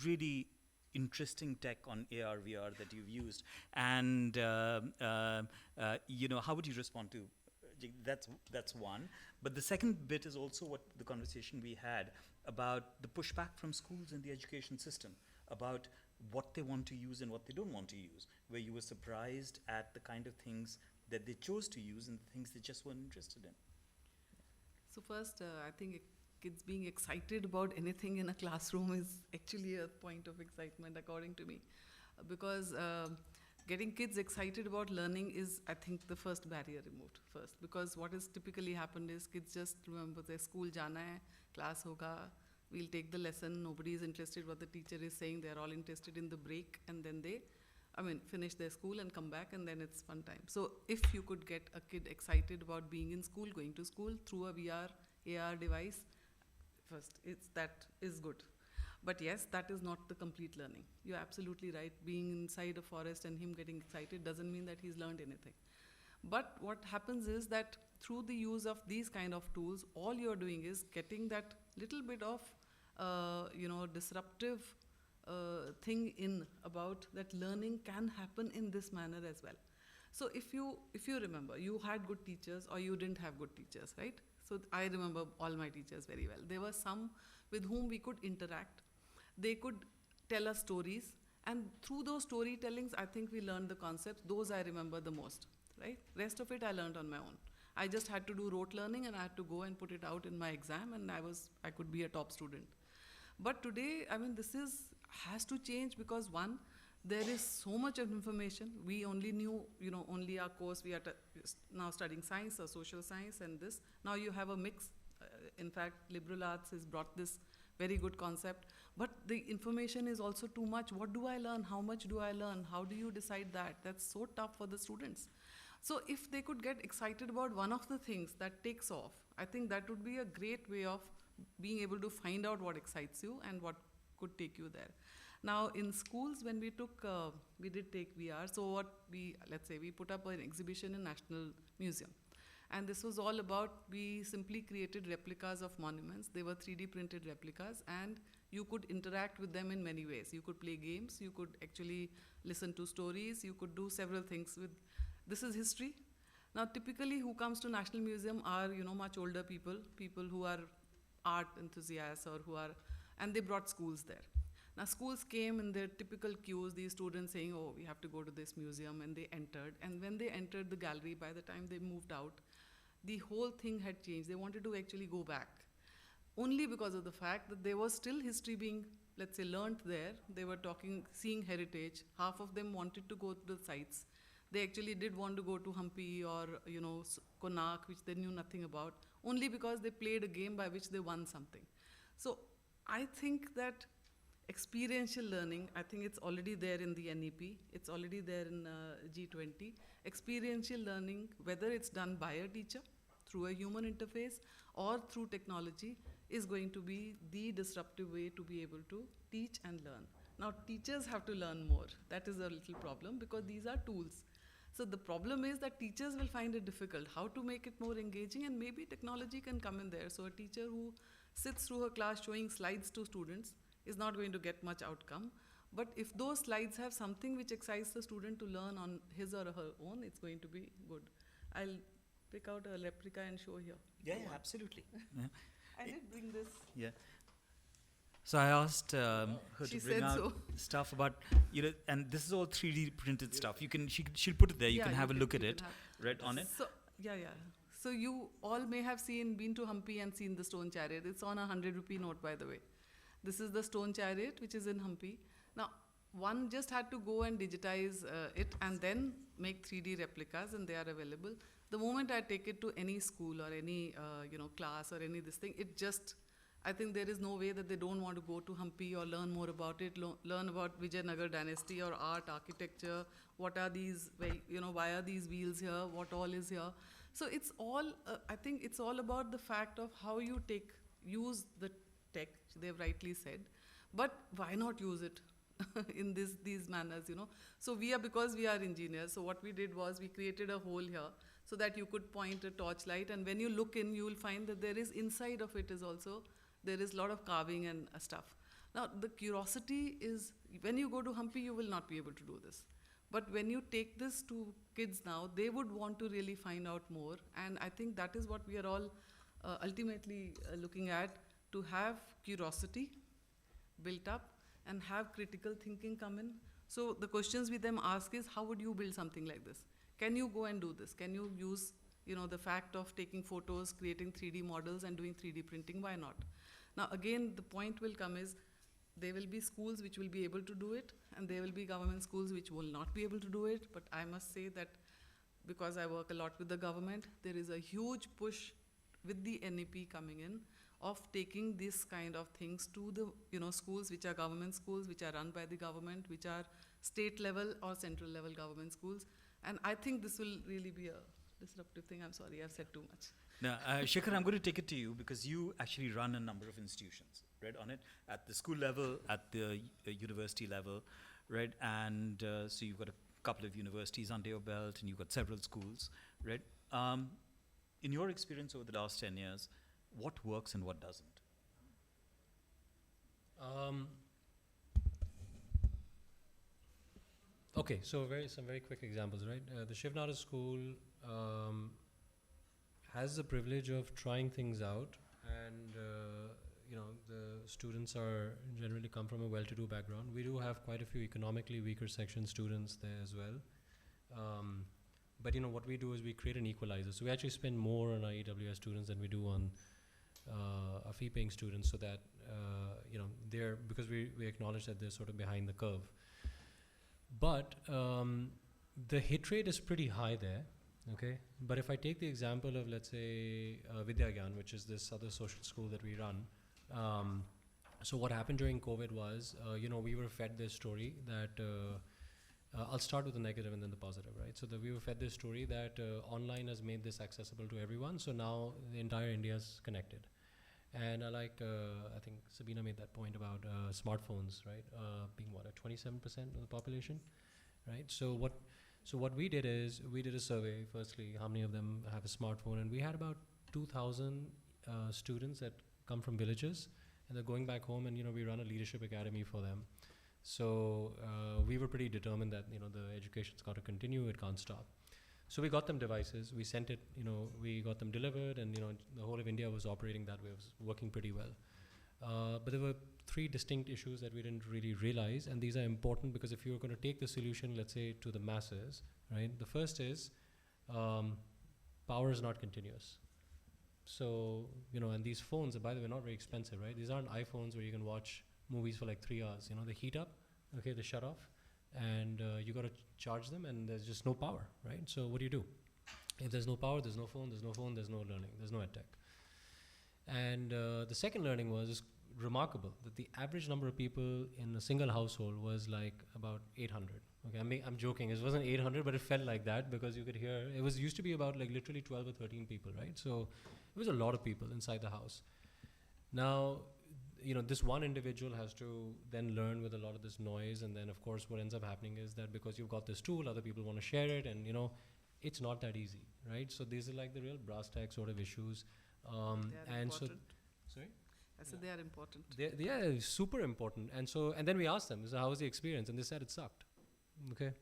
really interesting tech on AR, VR that you've used, and how would you respond to? That's one. But the second bit is also what the conversation we had about the pushback from schools in the education system about what they want to use and what they don't want to use, where you were surprised at the kind of things that they chose to use and the things they just weren't interested in. So first, I think kids being excited about anything in a classroom is actually a point of excitement, according to me, because getting kids excited about learning is, I think, the first barrier removed first. Because what has typically happened is kids just remember their school jana hai, class hoga, we'll take the lesson, nobody is interested what the teacher is saying, they're all interested in the break, and then they, finish their school and come back, and then it's fun time. So if you could get a kid excited about being in school, going to school through a VR, AR device, first, that is good. But yes, that is not the complete learning. You're absolutely right. Being inside a forest and him getting excited doesn't mean that he's learned anything. But what happens is that through the use of these kind of tools, all you're doing is getting that little bit of, disruptive thing in about that learning can happen in this manner as well. So if you remember, you had good teachers or you didn't have good teachers, right? So I remember all my teachers very well. There were some with whom we could interact. They could tell us stories, and through those storytellings, I think we learned the concepts. Those I remember the most, right? Rest of it I learned on my own. I just had to do rote learning, and I had to go and put it out in my exam, and I could be a top student. But today, this has to change because one, there is so much of information. We only knew, only our course. We are now studying science or social science and this. Now you have a mix. In fact, liberal arts has brought this very good concept, but the information is also too much. What do I learn? How much do I learn? How do you decide that? That's so tough for the students. So if they could get excited about one of the things that takes off, I think that would be a great way of being able to find out what excites you and what could take you there. Now in schools, when we did take VR, so let's say we put up an exhibition in National Museum. And this was all about, we simply created replicas of monuments. They were 3D printed replicas, and you could interact with them in many ways. You could play games, you could actually listen to stories, you could do several things with, this is history. Now typically who comes to National Museum are, much older people who are art enthusiasts or and they brought schools there. Now schools came in their typical queues, these students saying, oh, we have to go to this museum, and they entered. And when they entered the gallery, by the time they moved out, the whole thing had changed. They wanted to actually go back, only because of the fact that there was still history being, let's say, learnt there. They were seeing heritage. Half of them wanted to go to the sites. They actually did want to go to Hampi or, Konark, which they knew nothing about, only because they played a game by which they won something. So I think that experiential learning, I think it's already there in the NEP, it's already there in G20. Experiential learning, whether it's done by a teacher, through a human interface, or through technology, is going to be the disruptive way to be able to teach and learn. Now, teachers have to learn more. That is a little problem, because these are tools. So the problem is that teachers will find it difficult how to make it more engaging, and maybe technology can come in there. So a teacher who sits through her class showing slides to students is not going to get much outcome. But if those slides have something which excites the student to learn on his or her own, it's going to be good. I'll pick out a replica and show here. Yeah, absolutely. Yeah. I did bring this. Yeah. So I asked her She to bring said out so. stuff about, and this is all 3D printed stuff. She'll put it there. You can have a look at it, read on it. So, yeah. So you all may have been to Hampi and seen the stone chariot. It's on a 100 rupee note, by the way. This is the stone chariot, which is in Hampi. Now, one just had to go and digitize it and then make 3D replicas, and they are available. The moment I take it to any school or any class or any this thing, I think there is no way that they don't want to go to Hampi or learn more about it, learn about Vijayanagar dynasty or art, architecture. What are these, why are these wheels here? What all is here? So it's all, I think it's all about the fact of how you use the tech, they've rightly said, but why not use it in these manners, So because we are engineers, so what we did was we created a hole here so that you could point a torchlight, and when you look in, you will find that there is inside of it is also, there is a lot of carving and stuff. Now, the curiosity is, when you go to Hampi, you will not be able to do this. But when you take this to kids now, they would want to really find out more. And I think that is what we are all ultimately looking at, to have curiosity built up and have critical thinking come in. So the questions we them ask is, how would you build something like this? Can you go and do this? Can you use the fact of taking photos, creating 3D models and doing 3D printing? Why not? Now again, the point will come is, there will be schools which will be able to do it, and there will be government schools which will not be able to do it. But I must say that because I work a lot with the government, there is a huge push with the NEP coming in of taking this kind of things to the schools which are government schools, which are run by the government, which are state level or central level government schools. And I think this will really be a disruptive thing. I'm sorry, I've said too much. Now, Shekhar, I'm going to take it to you, because you actually run a number of institutions, right, on it, at the school level, at the university level, right? And so you've got a couple of universities under your belt, and you've got several schools, right? In your experience over the last 10 years, what works and what doesn't? Okay, so some very quick examples, right? The Shivnara school has the privilege of trying things out, and the students are generally come from a well-to-do background. We do have quite a few economically weaker section students there as well. But what we do is we create an equalizer. So we actually spend more on our EWS students than we do on our fee-paying students, so that because we acknowledge that they're sort of behind the curve. But the hit rate is pretty high there, okay? But if I take the example of, let's say, Vidyagyan, which is this other social school that we run, So what happened during COVID was, we were fed this story that, I'll start with the negative and then the positive, right? So we were fed this story that online has made this accessible to everyone, so now the entire India is connected. And I think Sabina made that point about smartphones, right? Being what, at 27% of the population, right? So what we did is, we did a survey, firstly, how many of them have a smartphone, and we had about 2,000 students that come from villages, and they're going back home, and we run a leadership academy for them. So we were pretty determined that the education's got to continue, it can't stop. So we got them devices, we sent it, we got them delivered, and the whole of India was operating that way, it was working pretty well. But there were 3 distinct issues that we didn't really realize, and these are important because if you were going to take the solution, let's say, to the masses, right? The first is power is not continuous. So, and these phones are, by the way, not very expensive, right? These aren't iPhones where you can watch movies for like 3 hours. They heat up, okay, they shut off, and you got to charge them, and there's just no power, right? So what do? If there's no power, there's no phone, there's no learning, there's no edtech. And the second learning was remarkable, that the average number of people in a single household was like about 800. Okay, I'm joking, it wasn't 800, but it felt like that because you could hear, used to be about like literally 12 or 13 people, right? So it was a lot of people inside the house. Now, this one individual has to then learn with a lot of this noise, and then of course what ends up happening is that because you've got this tool, other people want to share it, and it's not that easy, right? So these are like the real brass tack sort of issues. They are and important. Sorry? I said they are important. They're super important. And then we asked them, so how was the experience? And they said it sucked. Okay.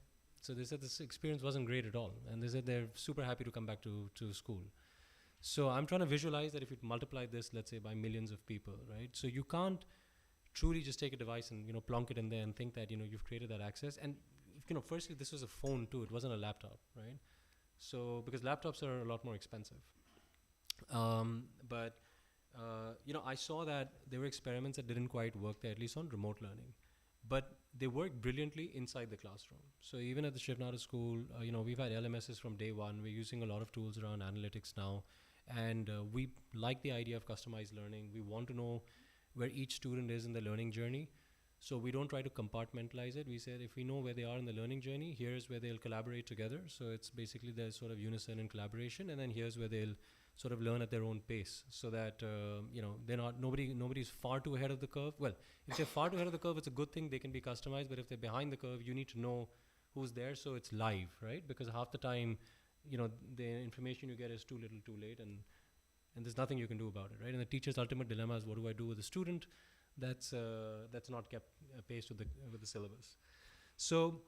So they said this experience wasn't great at all. And they said they're super happy to come back to school. So I'm trying to visualize that if you multiply this, let's say, by millions of people, right? So you can't truly just take a device and, plonk it in there and think that, you've created that access. And, firstly, this was a phone too. It wasn't a laptop, right? So, because laptops are a lot more expensive. I saw that there were experiments that didn't quite work there, at least on remote learning. But they work brilliantly inside the classroom. So even at the Shivnada school, we've had LMSs from day one. We're using a lot of tools around analytics now. And we like the idea of customized learning. We want to know where each student is in the learning journey. So we don't try to compartmentalize it. We said if we know where they are in the learning journey, here's where they'll collaborate together. So it's basically there's sort of unison and collaboration. And then here's where they'll sort of learn at their own pace, so that they're not nobody's far too ahead of the curve. Well, if they're far too ahead of the curve, it's a good thing, they can be customized. But if they're behind the curve, you need to know who's there, so it's live, right? Because half the time, the information you get is too little, too late, and there's nothing you can do about it, right? And the teacher's ultimate dilemma is, what do I do with a student that's not kept pace with the syllabus? So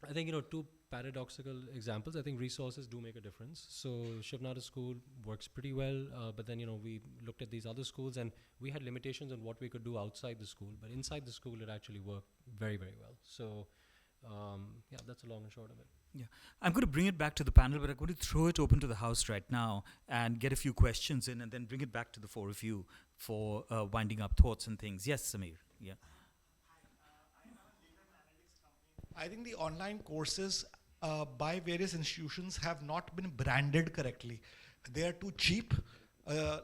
I think, two paradoxical examples. I think resources do make a difference. So Shivnada school works pretty well, but then, we looked at these other schools, and we had limitations on what we could do outside the school, but inside the school it actually worked very, very well. So that's the long and short of it. Yeah, I'm going to bring it back to the panel, but I'm going to throw it open to the house right now and get a few questions in, and then bring it back to the 4 of you for winding up thoughts and things. Yes, Samir. Yeah. I think the online courses by various institutions have not been branded correctly. They are too cheap.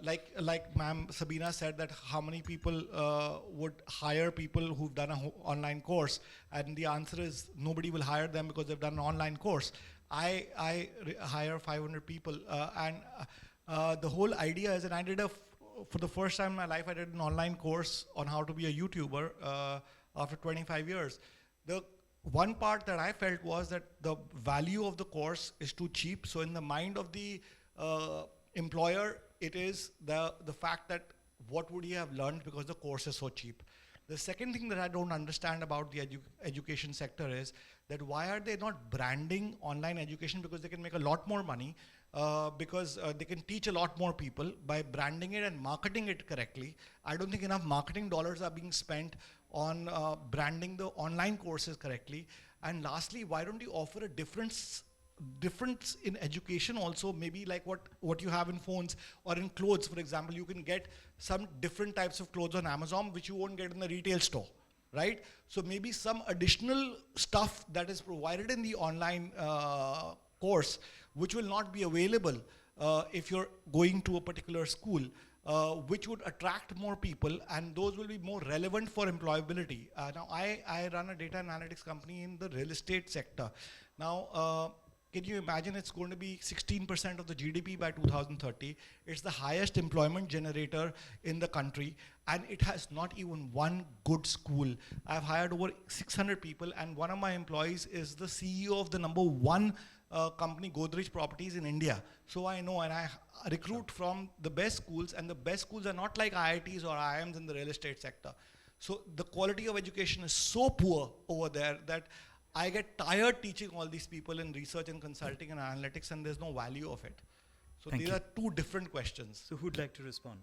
Like ma'am Sabina said, that how many people would hire people who've done an online course, and the answer is nobody will hire them because they've done an online course. I hire 500 people, and the whole idea is, and I did for the first time in my life, I did an online course on how to be a YouTuber after 25 years. The one part that I felt was that the value of the course is too cheap. So in the mind of the employer, it is the fact that what would he have learned because the course is so cheap. The second thing that I don't understand about the education sector is that why are they not branding online education? Because they can make a lot more money, because they can teach a lot more people by branding it and marketing it correctly. I don't think enough marketing dollars are being spent on branding the online courses correctly. And lastly, why don't you offer a difference in education also, maybe like what you have in phones or in clothes, for example. You can get some different types of clothes on Amazon which you won't get in the retail store, right? So maybe some additional stuff that is provided in the online course which will not be available if you're going to a particular school. which would attract more people, and those will be more relevant for employability. Now, I run a data analytics company in the real estate sector. Now, can you imagine it's going to be 16% of the GDP by 2030? It's the highest employment generator in the country, and it has not even one good school. I've hired over 600 people, and one of my employees is the CEO of the #1 company, Godrej Properties in India. So I know, and I recruit from the best schools, and the best schools are not like IITs or IIMs in the real estate sector. So the quality of education is so poor over there that I get tired teaching all these people in research and consulting and analytics, and there's no value of it. So Thank these you. are two different questions. So who'd like to respond?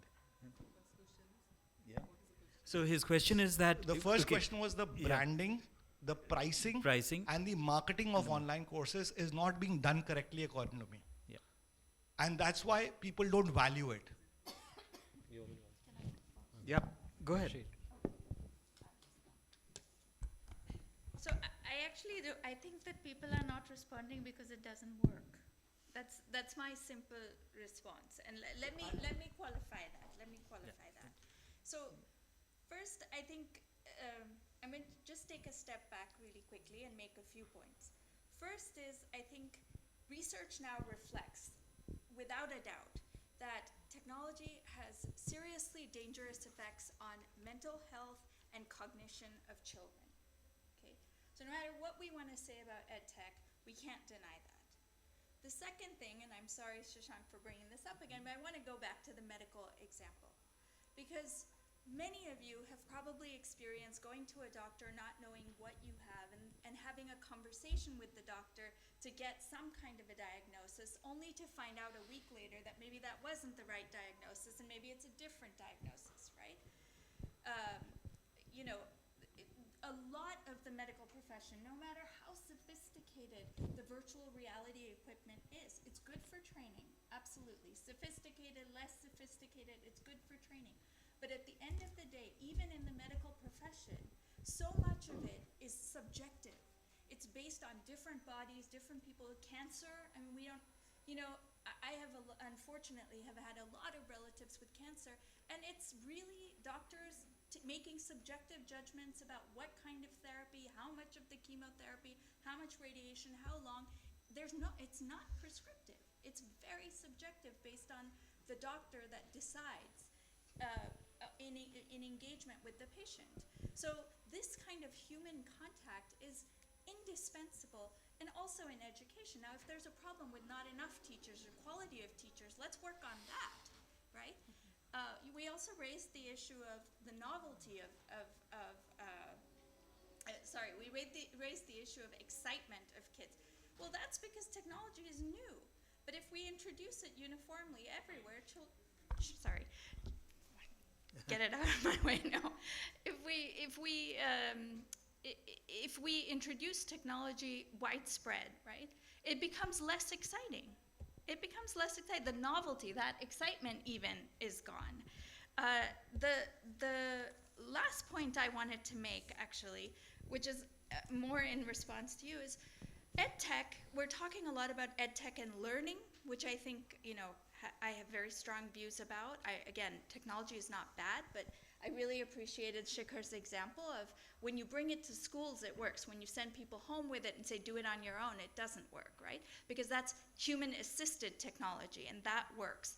Yeah. So his question is that The first okay, question was the Yeah. branding, the pricing, pricing. and the marketing of online courses is not being done correctly according to me. Yeah. And that's why people don't value it. Yeah. Go ahead. So I actually do. I think that people are not responding because it doesn't work. That's my simple response. And let me qualify that. So first, I think I'm going to just take a step back really quickly and make a few points. First is, I think research now reflects, without a doubt, that technology has seriously dangerous effects on mental health and cognition of children. Okay? So no matter what we want to say about EdTech, we can't deny that. The second thing, and I'm sorry, Shashank, for bringing this up again, but I want to go back to the medical example. Because many of you have probably experienced going to a doctor not knowing what you have and having a conversation with the doctor to get some kind of a diagnosis, only to find out a week later that maybe that wasn't the right diagnosis and maybe it's a different diagnosis, right? You know, a lot of the medical profession, no matter how sophisticated the virtual reality equipment is, it's good for training, absolutely. Sophisticated, less sophisticated, it's good for training. But at the end of the day, even in the medical profession, so much of it is subjective. It's based on different bodies, different people. Cancer, I mean, we don't, you know, I have, unfortunately, have had a lot of relatives with cancer, and it's really doctors making subjective judgments about what kind of therapy, how much of the chemotherapy, how much radiation, how long. It's not prescriptive. It's very subjective based on the doctor that decides in engagement with the patient. So this kind of human contact is indispensable, and also in education. Now, if there's a problem with not enough teachers or quality of teachers, let's work on that, right? We also raised the issue of the novelty we raised the issue of excitement of kids. Well, that's because technology is new. But if we introduce it uniformly everywhere, get it out of my way now. If we introduce technology widespread, right, it becomes less exciting. The novelty, that excitement even, is gone. The last point I wanted to make, actually, which is more in response to you, is EdTech. We're talking a lot about EdTech and learning, which I think, you know, I have very strong views about. Again, technology is not bad, but I really appreciated Shikhar's example of when you bring it to schools, it works. When you send people home with it and say, do it on your own, it doesn't work, right? Because that's human-assisted technology, and that works.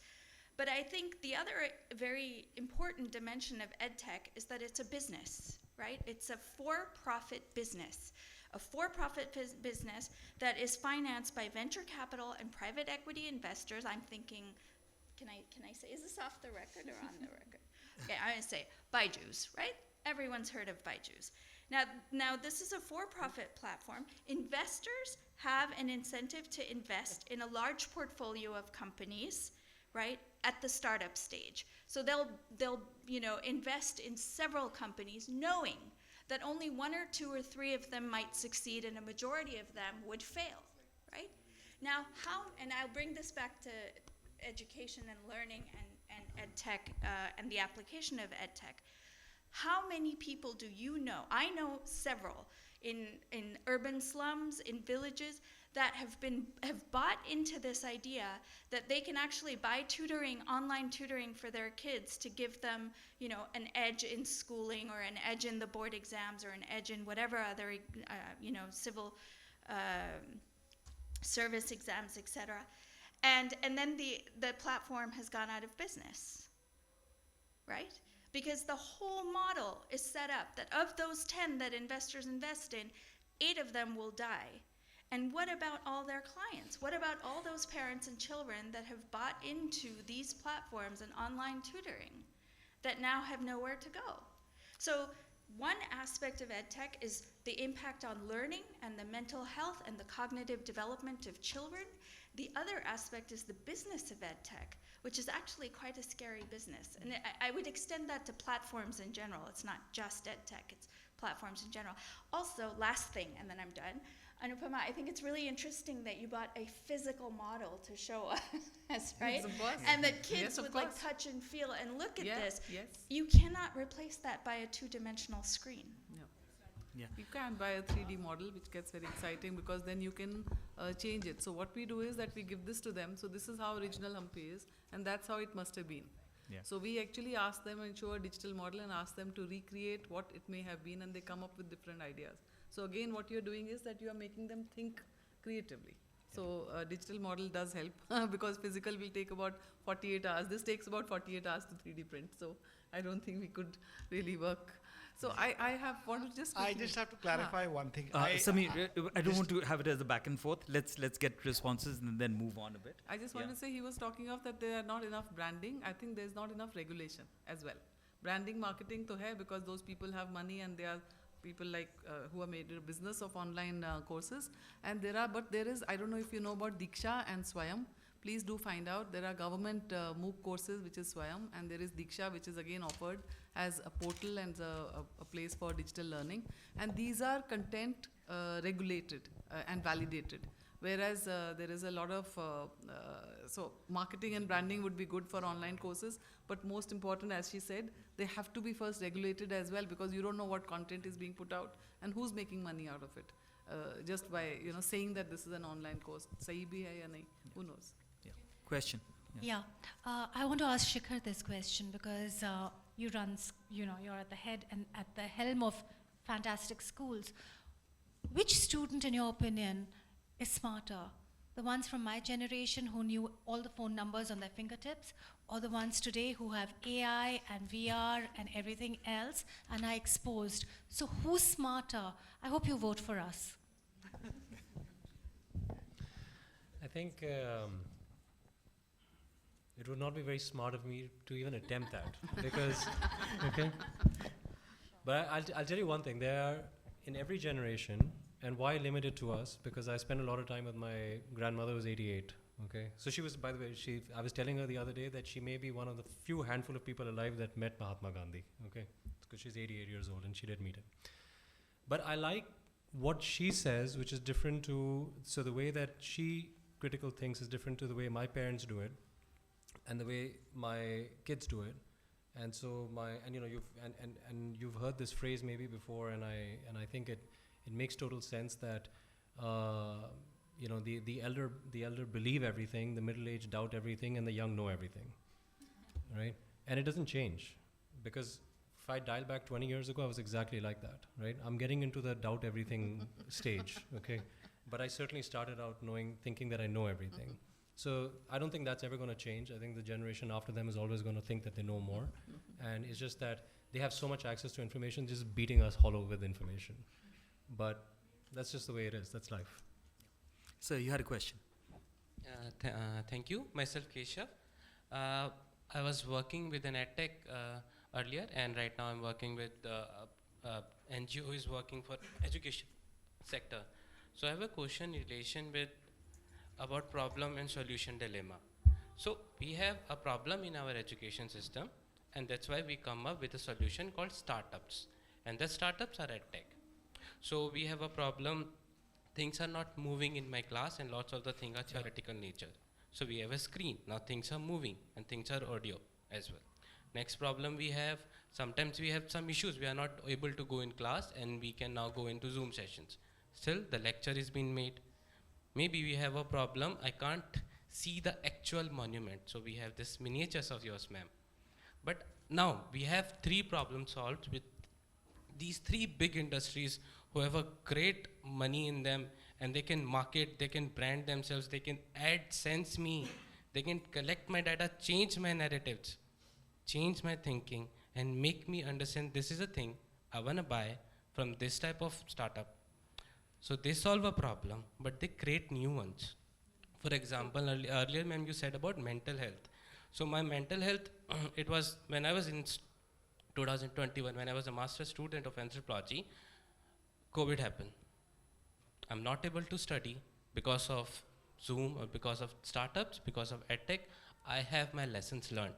But I think the other very important dimension of EdTech is that it's a business, right? It's a for-profit business. A for-profit business that is financed by venture capital and private equity investors. I'm thinking, can I say, is this off the record or on the record? Okay, I'm going to say Byju's, right? Everyone's heard of Byju's. Now this is a for-profit platform. Investors have an incentive to invest in a large portfolio of companies, right, at the startup stage. So they'll invest in several companies, knowing that only one or two or three of them might succeed and a majority of them would fail, right? Now, and I'll bring this back to education and learning and EdTech and the application of EdTech. How many people do you know? I know several in urban slums, in villages, that have bought into this idea that they can actually buy tutoring, online tutoring for their kids to give them, an edge in schooling or an edge in the board exams or an edge in whatever other, civil service exams, etc. And then the platform has gone out of business, right? Because the whole model is set up that of those 10 that investors invest in, 8 of them will die. And what about all their clients? What about all those parents and children that have bought into these platforms and online tutoring that now have nowhere to go? So one aspect of EdTech is the impact on learning and the mental health and the cognitive development of children. The other aspect is the business of EdTech, which is actually quite a scary business. And I would extend that to platforms in general. It's not just EdTech, it's platforms in general. Also, last thing, and then I'm done. Anupama, I think it's really interesting that you bought a physical model to show us, right? Yes, of course. And that kids Yes, of would course. touch and feel and look at this. Yes. You cannot replace that by a two-dimensional screen. No. Yeah. You can buy a 3D model, which gets very exciting because then you can change it. So what we do is that we give this to them. So this is how original Humpy is, and that's how it must have been. Yeah. So we actually ask them and show a digital model and ask them to recreate what it may have been, and they come up with different ideas. So again, what you're doing is that you are making them think creatively. So digital model does help because physical will take about 48 hours. This takes about 48 hours to 3D print. So I don't think we could really work. So I have wanted to just I quickly- just have to clarify one thing. Samir, I don't just- want to have it as a back and forth. Let's get responses and then move on a bit. I just want Yeah. to say he was talking of that there are not enough branding. I think there's not enough regulation as well. Branding, marketing to hai because those people have money and they are people like who have made a business of online courses. And there is, I don't know if you know about Diksha and Swayam. Please do find out. There are government MOOC courses, which is Swayam, and there is Diksha, which is again offered as a portal and a place for digital learning. And these are content regulated and validated. Whereas there is a lot of, so marketing and branding would be good for online courses, but most important, as she said, they have to be first regulated as well because you don't know what content is being put out and who's making money out of it. Just by saying that this is an online course. Sahi bhi hai ya nahi? Who knows? Question. Yeah, I want to ask Shikhar this question because you run, you're at the head and at the helm of fantastic schools. Which student, in your opinion, is smarter? The ones from my generation who knew all the phone numbers on their fingertips, or the ones today who have AI and VR and everything else and are exposed? So who's smarter? I hope you vote for us. I think it would not be very smart of me to even attempt that because, okay. But I'll tell you one thing. There are in every generation, and why limit it to us? Because I spent a lot of time with my grandmother who's 88. Okay, so she was, by the way, I was telling her the other day that she may be one of the few handful of people alive that met Mahatma Gandhi. Okay, because she's 88 years old and she did meet him. But I like what she says, which is different to, so the way that she critical thinks is different to the way my parents do it and the way my kids do it. And so you've heard this phrase maybe before, and I think it makes total sense that the elder believe everything, the middle-aged doubt everything, and the young know everything, right? And it doesn't change, because if I dial back 20 years ago, I was exactly like that, right? I'm getting into the doubt everything stage, okay? But I certainly started out thinking that I know everything. So I don't think that's ever going to change. I think the generation after them is always going to think that they know more. And it's just that they have so much access to information, just beating us hollow with information. But that's just the way it is. That's life. So you had a question. Thank you. Myself, Keshav. I was working with an edtech earlier, and right now I'm working with NGO who is working for education sector. So I have a question in relation with about problem and solution dilemma. So we have a problem in our education system, and that's why we come up with a solution called startups. And the startups are edtech. So we have a problem, things are not moving in my class and lots of the things are theoretical nature. So we have a screen, now things are moving and things are audio as well. Next problem we have, sometimes we have some issues, we are not able to go in class and we can now go into Zoom sessions. Still the lecture is being made. Maybe we have a problem, I can't see the actual monument. So we have this miniatures of yours, ma'am. But now we have 3 problems solved with these 3 big industries who have a great money in them, and they can market, they can brand themselves, they can AdSense me, they can collect my data, change my narratives, change my thinking, and make me understand this is a thing I want to buy from this type of startup. So they solve a problem, but they create new ones. For example, earlier, ma'am, you said about mental health. So my mental health, it was when I was in 2021, when I was a master's student of anthropology, COVID happened. I'm not able to study because of Zoom or because of startups, because of edtech. I have my lessons learned.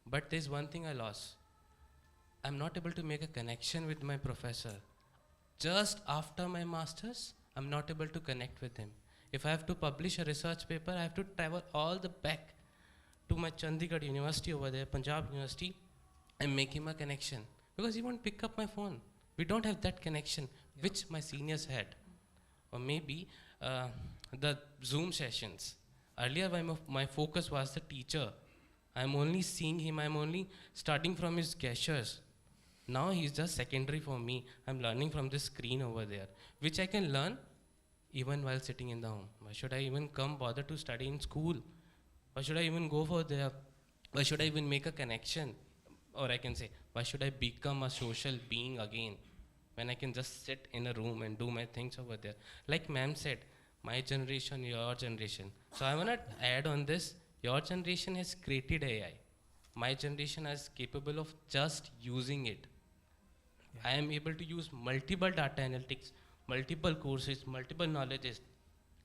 But there's one thing I lost. I'm not able to make a connection with my professor. Just after my master's, I'm not able to connect with him. If I have to publish a research paper, I have to travel all the back to my Chandigarh University over there, Punjab University, and make him a connection. Because he won't pick up my phone. We don't have that connection, which my seniors had. Or maybe the Zoom sessions. Earlier, my focus was the teacher. I'm only seeing him, I'm only starting from his gestures. Now he's just secondary for me. I'm learning from this screen over there, which I can learn even while sitting in the home. Why should I even come bother to study in school? Why should I even go for there? Why should I even make a connection? Or I can say, why should I become a social being again when I can just sit in a room and do my things over there? Like ma'am said, my generation, your generation. So I want to add on this, your generation has created AI. My generation is capable of just using it. I am able to use multiple data analytics, multiple courses, multiple knowledges,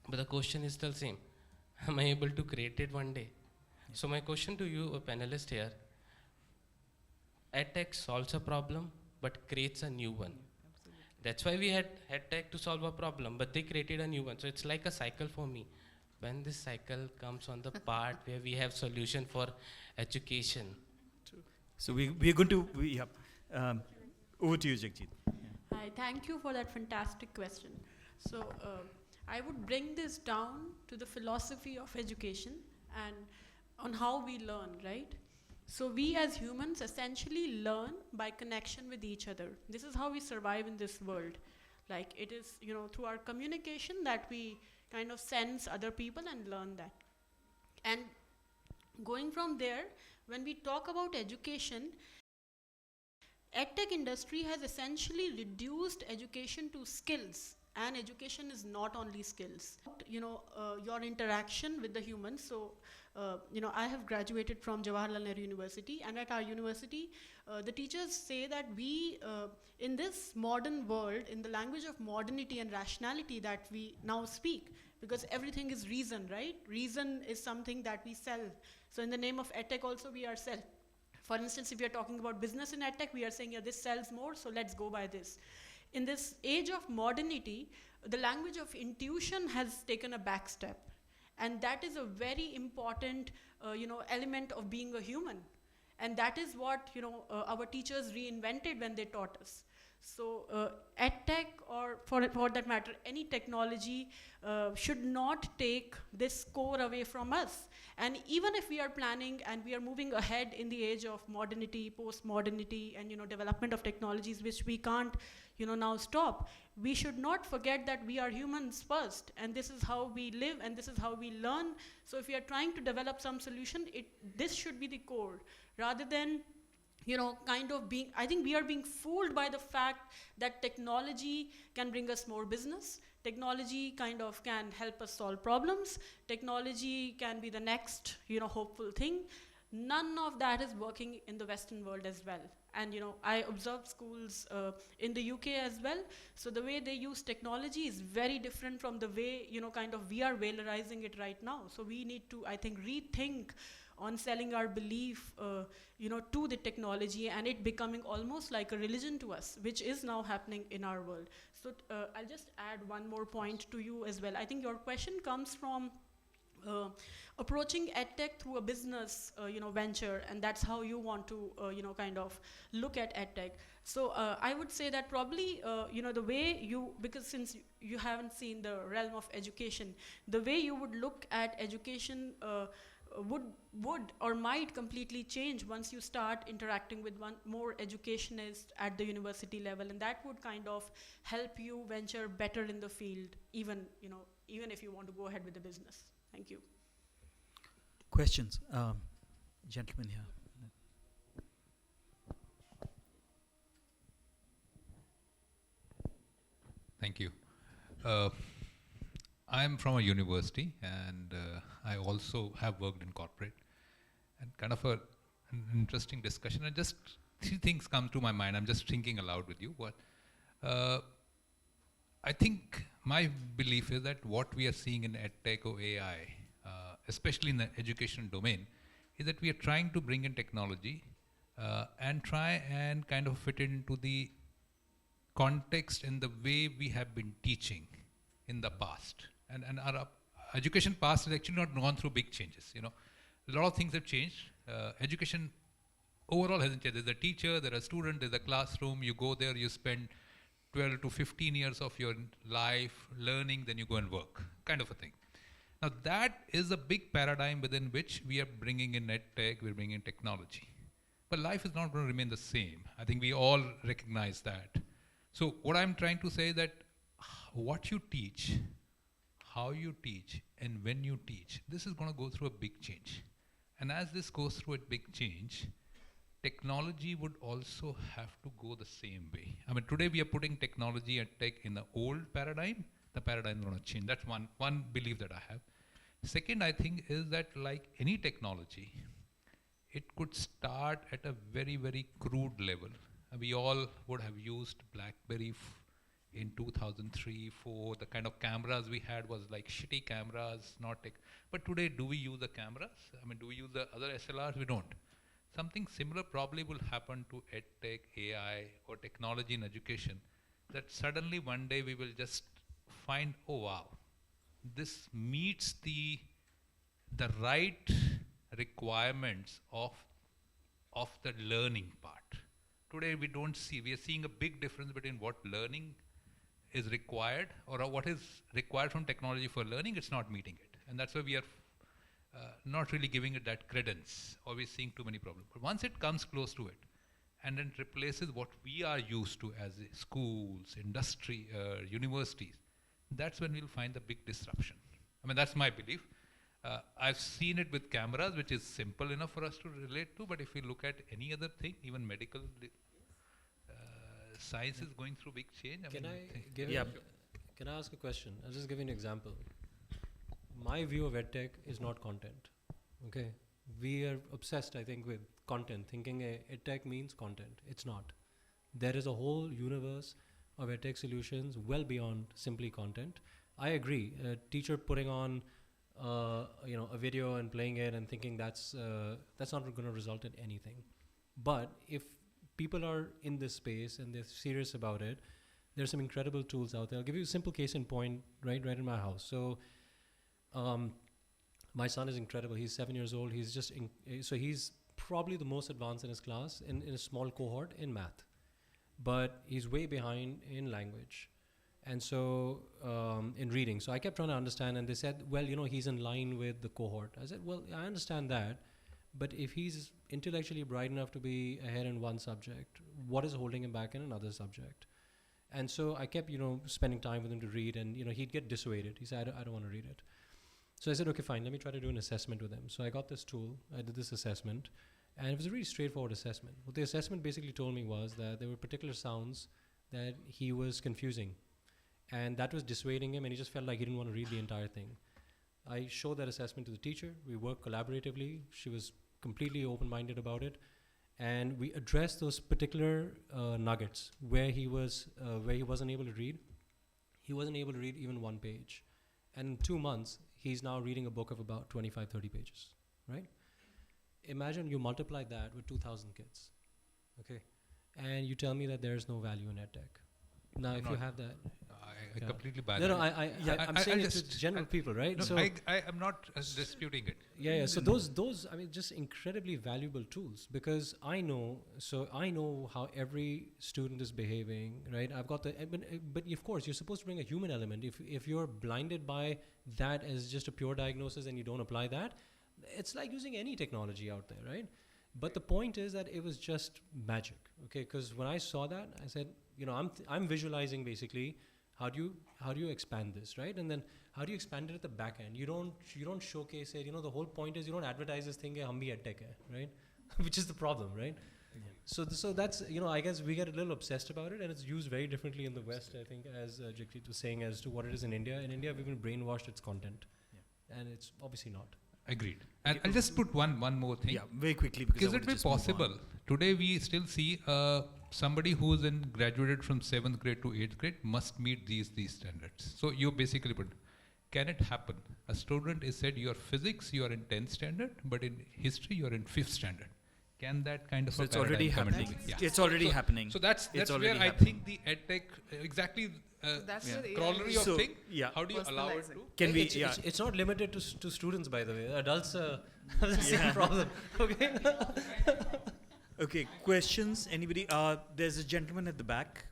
but the question is still same. Am I able to create it one day? So my question to you, a panelist here, EdTech solves a problem, but creates a new one. That's why we had EdTech to solve a problem, but they created a new one. So it's like a cycle for me. When this cycle comes on the part where we have solution for education. So we're going to, over to you, Jagjit. Hi, thank you for that fantastic question. So I would bring this down to the philosophy of education and on how we learn, right? So we as humans essentially learn by connection with each other. This is how we survive in this world. Like it is, through our communication that we kind of sense other people and learn that. And going from there, when we talk about education, EdTech industry has essentially reduced education to skills, and education is not only skills. Your interaction with the humans. So, I have graduated from Jawaharlal Nehru University, and at our university, the teachers say that we, in this modern world, in the language of modernity and rationality that we now speak, because everything is reason, right? Reason is something that we sell. So in the name of EdTech also we are sell. For instance, if we are talking about business in EdTech, we are saying, yeah, this sells more, so let's go by this. In this age of modernity, the language of intuition has taken a back step. And that is a very important, element of being a human. And that is what, our teachers reinvented when they taught us. So EdTech, or for that matter, any technology should not take this core away from us. And even if we are planning and we are moving ahead in the age of modernity, post-modernity, and development of technologies which we can't now stop, we should not forget that we are humans first, and this is how we live and this is how we learn. So if we are trying to develop some solution, this should be the core, rather than I think we are being fooled by the fact that technology can bring us more business. Technology kind of can help us solve problems. Technology can be the next, hopeful thing. None of that is working in the Western world as well. And, I observed schools in the UK as well. So the way they use technology is very different from the way, we are valorizing it right now. So we need to, I think, rethink on selling our belief, to the technology, and it becoming almost like a religion to us, which is now happening in our world. So I'll just add one more point to you as well. I think your question comes from, approaching edtech through a business, venture, and that's how you want to, kind of look at edtech. So I would say that probably, the way you, because since you haven't seen the realm of education, the way you would look at education would or might completely change once you start interacting with more educationists at the university level, and that would kind of help you venture better in the field, even if you want to go ahead with the business. Thank you. Questions? Gentleman here. Thank you. I'm from a university, and I also have worked in corporate, and kind of an interesting discussion. And just three things come to my mind. I'm just thinking aloud with you. I think my belief is that what we are seeing in edtech or AI, especially in the education domain, is that we are trying to bring in technology and try and kind of fit into the context and the way we have been teaching in the past. And our education past has actually not gone through big changes. A lot of things have changed. Education overall hasn't changed. There's a teacher, there's a student, there's a classroom. You go there, you spend 12 to 15 years of your life learning, then you go and work, kind of a thing. Now that is a big paradigm within which we are bringing in edtech, we're bringing in technology. But life is not going to remain the same. I think we all recognize that. So what I'm trying to say is that what you teach, how you teach, and when you teach, this is going to go through a big change. And as this goes through a big change, technology would also have to go the same way. I mean, today we are putting technology and tech in the old paradigm. The paradigm is going to change. That's one belief that I have. Second, I think, is that like any technology, it could start at a very, very crude level. We all would have used BlackBerry in 2003, 4. The kind of cameras we had was like shitty cameras, not tech. But today, do we use the cameras? I mean, do we use the other SLRs? We don't. Something similar probably will happen to edtech, AI, or technology in education, that suddenly one day we will just find, oh wow, this meets the right requirements of the learning part. Today we don't see, we are seeing a big difference between what learning is required or what is required from technology for learning. It's not meeting it. And that's why we are not really giving it that credence, or we're seeing too many problems. But once it comes close to it, and then replaces what we are used to as schools, industry, universities, that's when we'll find the big disruption. I mean, that's my belief. I've seen it with cameras, which is simple enough for us to relate to, but if we look at any other thing, even medical science is going through big change. Can I ask a question? I'll just give you an example. My view of edtech is not content. Okay, we are obsessed, I think, with content, thinking edtech means content. It's not. There is a whole universe of edtech solutions well beyond simply content. I agree. A teacher putting on, a video and playing it and thinking that's not going to result in anything. But if people are in this space and they're serious about it, there's some incredible tools out there. I'll give you a simple case in point right in my house. So. My son is incredible. He's 7 years old. He's just so he's probably the most advanced in his class in a small cohort in math, but he's way behind in language, and so in reading. So I kept trying to understand, and they said, well, he's in line with the cohort. I said, well, I understand that, but if he's intellectually bright enough to be ahead in one subject, what is holding him back in another subject? And so I kept, spending time with him to read, and he'd get dissuaded. He said, I don't want to read it. So I said, okay, fine, let me try to do an assessment with him. So I got this tool, I did this assessment, and it was a really straightforward assessment. What the assessment basically told me was that there were particular sounds that he was confusing, and that was dissuading him, and he just felt like he didn't want to read the entire thing. I showed that assessment to the teacher. We worked collaboratively. She was completely open-minded about it, and we addressed those particular nuggets where he wasn't able to read. He wasn't able to read even one page. And in 2 months, he's now reading a book of about 25, 30 pages, right? Imagine you multiply that with 2,000 kids, okay? And you tell me that there is no value in edtech. Now, if you have that... I completely buy No, that. I'm saying it to general people, right? No, So I am not disputing it. yeah. So those, I mean, just incredibly valuable tools, because I know how every student is behaving, right? I've got but of course, you're supposed to bring a human element. If you're blinded by that as just a pure diagnosis and you don't apply that, it's like using any technology out there, right? But the point is that it was just magic, okay? Because when I saw that, I said, I'm visualizing basically how do you expand this, right? And then how do you expand it at the back end? You don't showcase it. The whole point is you don't advertise this thing, hum bhi edtech hai, right? Which is the problem, right? Yeah. So that's, I guess we get a little obsessed about it, and it's used very differently in the West, I think, as Jagjeet was saying, as to what it is in India. In India, we've been brainwashed its content, and it's obviously not. Agreed. And I'll just put one more thing. Yeah, very quickly. Because Is it be possible? Today we still see somebody who's graduated from 7th grade to 8th grade must meet these standards. So you basically put, can it happen? A student is said, your physics, you are in 10th standard, but in history, you are in 5th standard. Can that kind of so a it's already happening. Yeah. It's already happening. So that's where happening. I think the edtech exactly That's where AI corollary is. of So, thing. yeah. How do you allow it to? Can we? It's not limited to students, by the way. Adults have the same problem. Okay. Okay. Questions? Anybody? There's a gentleman at the back.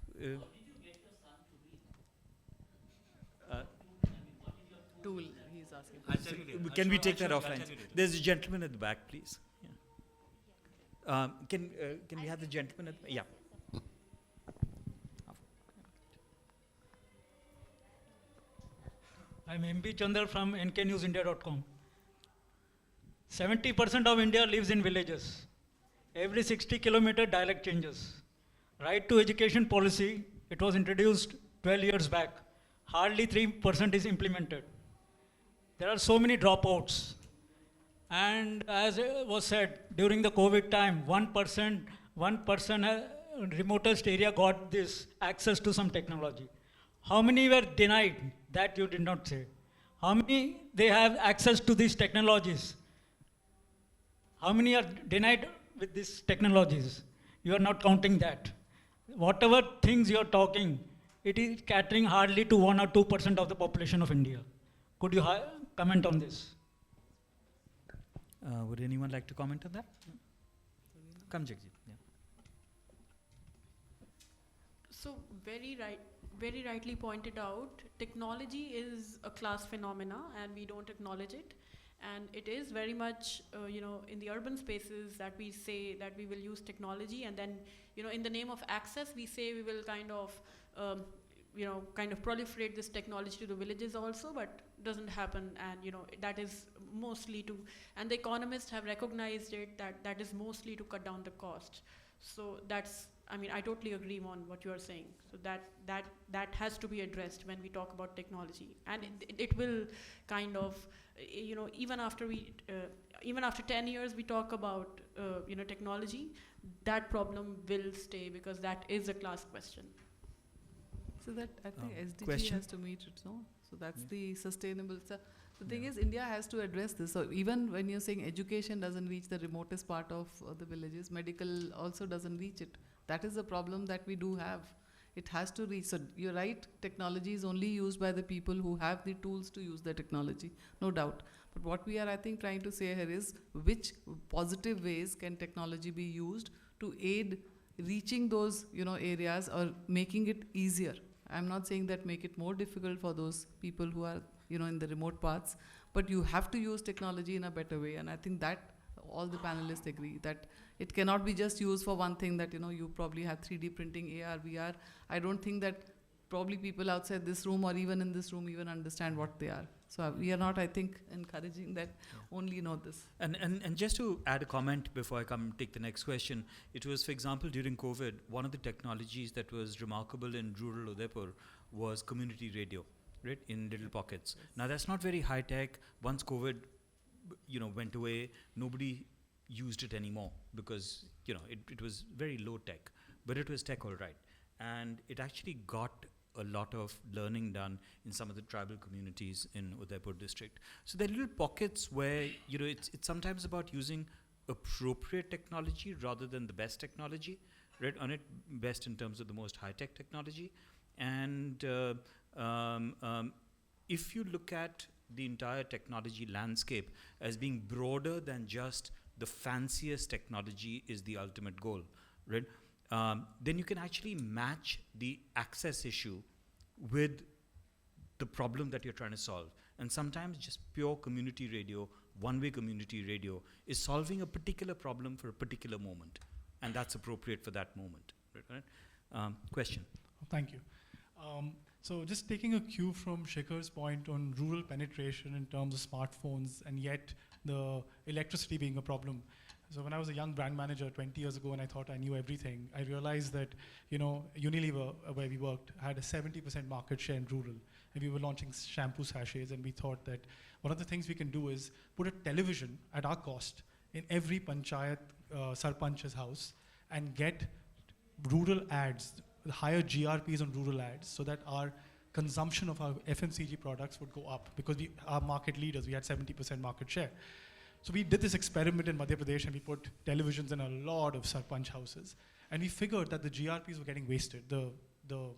Tool, he's asking. Can we take that offline? There's a gentleman at the back, please. Yeah. Can we have the gentleman at the back? Yeah. I'm MP Chandar from nknewsindia.com. 70% of India lives in villages. Every 60 kilometer dialect changes. Right to education policy, it was introduced 12 years back. Hardly 3% is implemented. There are so many dropouts. And as was said, during the COVID time, 1% remotest area got this access to some technology. How many were denied? That you did not say. How many they have access to these technologies? How many are denied with these technologies? You are not counting that. Whatever things you are talking, it is catering hardly to 1 or 2% of the population of India. Could you comment on this? Would anyone like to comment on that? Come, Jagjeet. Yeah. So very rightly pointed out, technology is a class phenomena and we don't acknowledge it. And it is very much, in the urban spaces that we say that we will use technology, and then, in the name of access, we say we will kind of proliferate this technology to the villages also, but doesn't happen. And, that is mostly and the economists have recognized it, that is mostly to cut down the cost. So I totally agree on what you are saying. So that has to be addressed when we talk about technology, and it will kind of, even after 10 years we talk about technology, that problem will stay because that is a class question. So that I think SDG question? has to meet it, no? So that's the sustainable. So the thing is, India has to address this. So even when you're saying education doesn't reach the remotest part of the villages, medical also doesn't reach it. That is the problem that we do have. It has to reach. So you're right, technology is only used by the people who have the tools to use the technology, no doubt. But what we are, I think, trying to say here is which positive ways can technology be used to aid reaching those, areas or making it easier. I'm not saying that make it more difficult for those people who are, in the remote parts, but you have to use technology in a better way. And I think that all the panelists agree that it cannot be just used for one thing that, you probably have 3D printing, AR, VR. I don't think that probably people outside this room or even in this room even understand what they are. So we are not, I think, encouraging that only know this. And just to add a comment before I come take the next question, it was, for example, during COVID, one of the technologies that was remarkable in rural Udaipur was community radio, right, in little pockets. Now that's not very high tech. Once COVID, went away, nobody used it anymore because, it was very low tech, but it was tech all right. And it actually got a lot of learning done in some of the tribal communities in Udaipur district. So there are little pockets where, it's sometimes about using appropriate technology rather than the best technology, right? On it, best in terms of the most high-tech technology. And if you look at the entire technology landscape as being broader than just the fanciest technology is the ultimate goal, right? Then you can actually match the access issue with the problem that you're trying to solve. And sometimes just pure community radio, one-way community radio, is solving a particular problem for a particular moment. And that's appropriate for that moment. Right? Question? Thank you. So just taking a cue from Shikhar's point on rural penetration in terms of smartphones and yet the electricity being a problem. So when I was a young brand manager 20 years ago and I thought I knew everything, I realized that, Unilever, where we worked, had a 70% market share in rural. And we were launching shampoo sachets, and we thought that one of the things we can do is put a television at our cost in every panchayat sarpanch's house and get rural ads, higher GRPs on rural ads, so that our consumption of our FMCG products would go up, because we are market leaders. We had 70% market share. So we did this experiment in Madhya Pradesh, and we put televisions in a lot of sarpanch houses, and we figured that the GRPs were getting wasted. The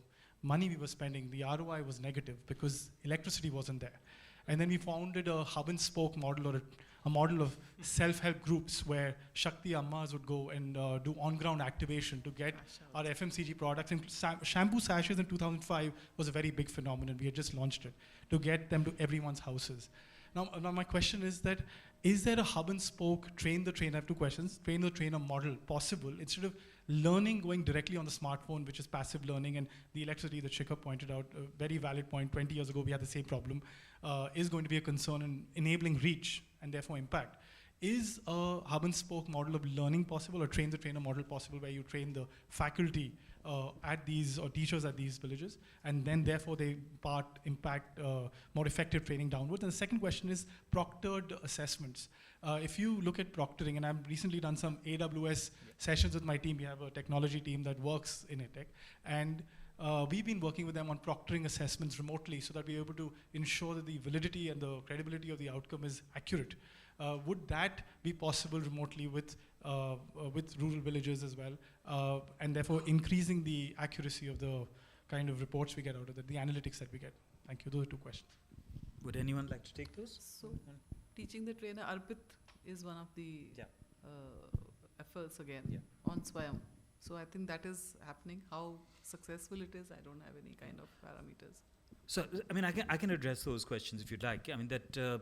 money we were spending, the ROI was negative because electricity wasn't there. And then we founded a hub and spoke model, or a model of self-help groups where Shakti Ammas would go and do on-ground activation to get our FMCG products. And shampoo sachets in 2005 was a very big phenomenon. We had just launched it to get them to everyone's houses. Now my question is that, is there a hub and spoke, train the trainer, I have two questions, train the trainer model possible instead of learning going directly on the smartphone, which is passive learning, and the electricity that Shikhar pointed out, a very valid point, 20 years ago we had the same problem, is going to be a concern in enabling reach and therefore impact. Is a hub and spoke model of learning possible, or train the trainer model possible, where you train the faculty at these, or teachers at these villages, and then therefore they impact more effective training downwards? And the second question is proctored assessments. If you look at proctoring, and I've recently done some AWS sessions with my team. We have a technology team that works in EdTech, and we've been working with them on proctoring assessments remotely so that we're able to ensure that the validity and the credibility of the outcome is accurate. Would that be possible remotely with rural villages as well, and therefore increasing the accuracy of the kind of reports we get out of it, the analytics that we get? Thank you. Those are two questions. Would anyone like to take those? So, teaching the trainer, Arpit is one of the efforts again on Swayam. So I think that is happening. How successful it is, I don't have any kind of parameters. So, I mean, I can address those questions if you'd like. I mean, that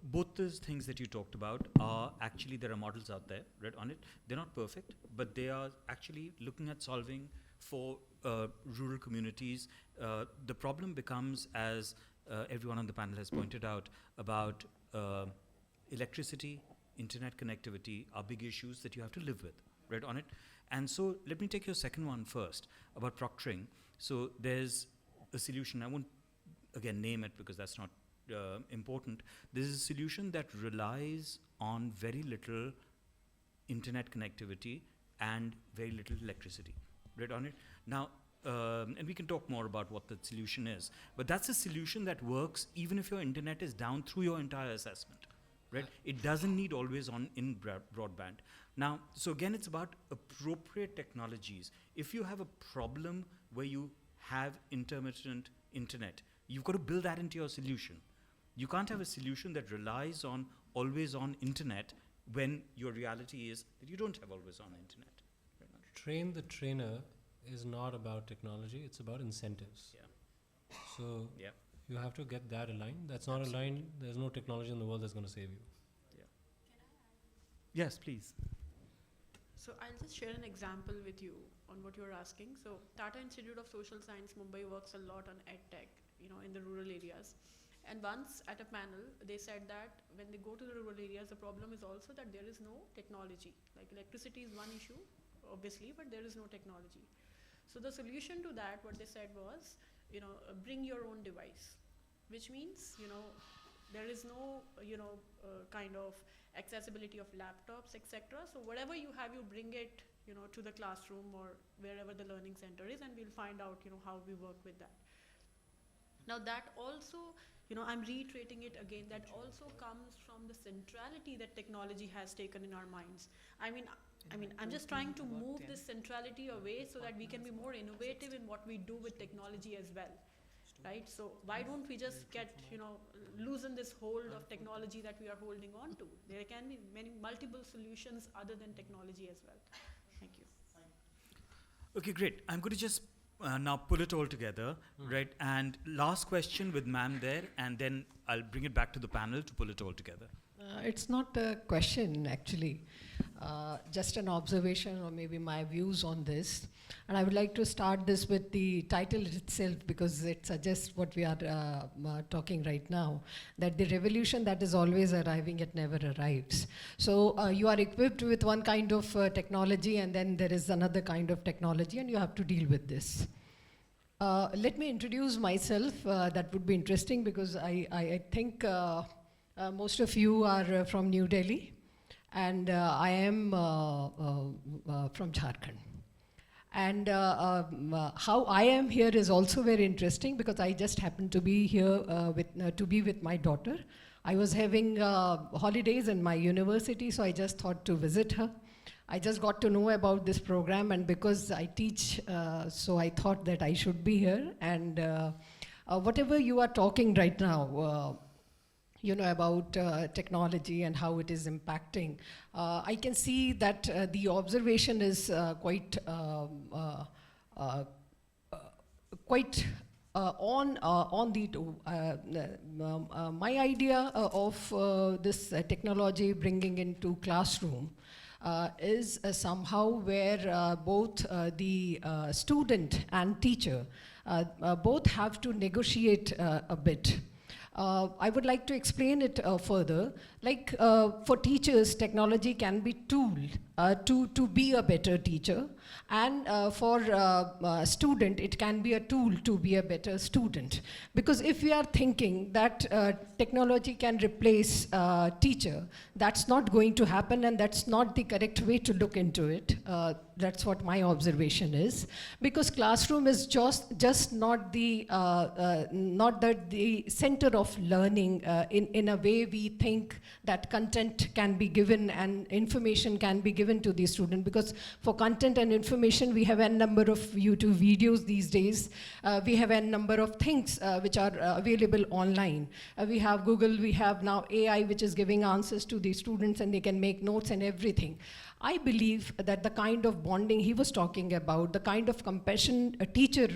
both those things that you talked about are actually, there are models out there, right, on it. They're not perfect, but they are actually looking at solving for rural communities. The problem becomes, as everyone on the panel has pointed out, about electricity, internet connectivity are big issues that you have to live with, right, on it. And so let me take your second one first, about proctoring. So there's a solution, I won't again name it because that's not important. There's a solution that relies on very little internet connectivity and very little electricity, right, on it. Now, and we can talk more about what the solution is, but that's a solution that works even if your internet is down through your entire assessment, right? It doesn't need always on in broadband. Now, so again, it's about appropriate technologies. If you have a problem where you have intermittent internet, you've got to build that into your solution. You can't have a solution that relies on always on internet when your reality is that you don't have always on internet. Train the trainer is not about technology, it's about incentives. Yeah. So you have to get that aligned. That's not aligned, there's no technology in the world that's going to save you. Yeah. Yes, please. So I'll just share an example with you on what you're asking. So Tata Institute of Social Science, Mumbai works a lot on EdTech, in the rural areas. And once at a panel, they said that when they go to the rural areas, the problem is also that there is no technology. Like electricity is one issue, obviously, but there is no technology. So the solution to that, what they said was, bring your own device, which means, there is no, kind of accessibility of laptops, etc. So whatever you have, you bring it, to the classroom or wherever the learning center is, and we'll find out, how we work with that. Now that also, I'm reiterating it again, that also comes from the centrality that technology has taken in our minds. I mean, I'm just trying to move this centrality away so that we can be more innovative in what we do with technology as well. right? So why don't we just get, loosen this hold of technology that we are holding on to? There can be many multiple solutions other than technology as well. Thank you. Okay, great. I'm going to just now pull it all together, right? And last question with ma'am there, and then I'll bring it back to the panel to pull it all together. It's not a question, actually. Just an observation or maybe my views on this. And I would like to start this with the title itself, because it suggests what we are talking right now, that the revolution that is always arriving, it never arrives. So you are equipped with one kind of technology, and then there is another kind of technology, and you have to deal with this. Let me introduce myself. That would be interesting, because I think most of you are from New Delhi, and I am from Jharkhand. And how I am here is also very interesting, because I just happened to be here with my daughter. I was having holidays in my university, so I just thought to visit her. I just got to know about this program, and because I teach, so I thought that I should be here. And whatever you are talking right now, about technology and how it is impacting, I can see that the observation is quite on the my idea of this technology bringing into classroom is somehow where both the student and teacher both have to negotiate a bit. I would like to explain it further. Like for teachers, technology can be tool to be a better teacher, and for student, it can be a tool to be a better student. Because if we are thinking that technology can replace teacher, that's not going to happen, and that's not the correct way to look into it. That's what my observation is. Because classroom is just not the center of learning in a way we think that content can be given and information can be given to the student. Because for content and information, we have a number of YouTube videos these days. We have a number of things which are available online. We have Google, we have now AI, which is giving answers to the students, and they can make notes and everything. I believe that the kind of bonding he was talking about, the kind of compassion a teacher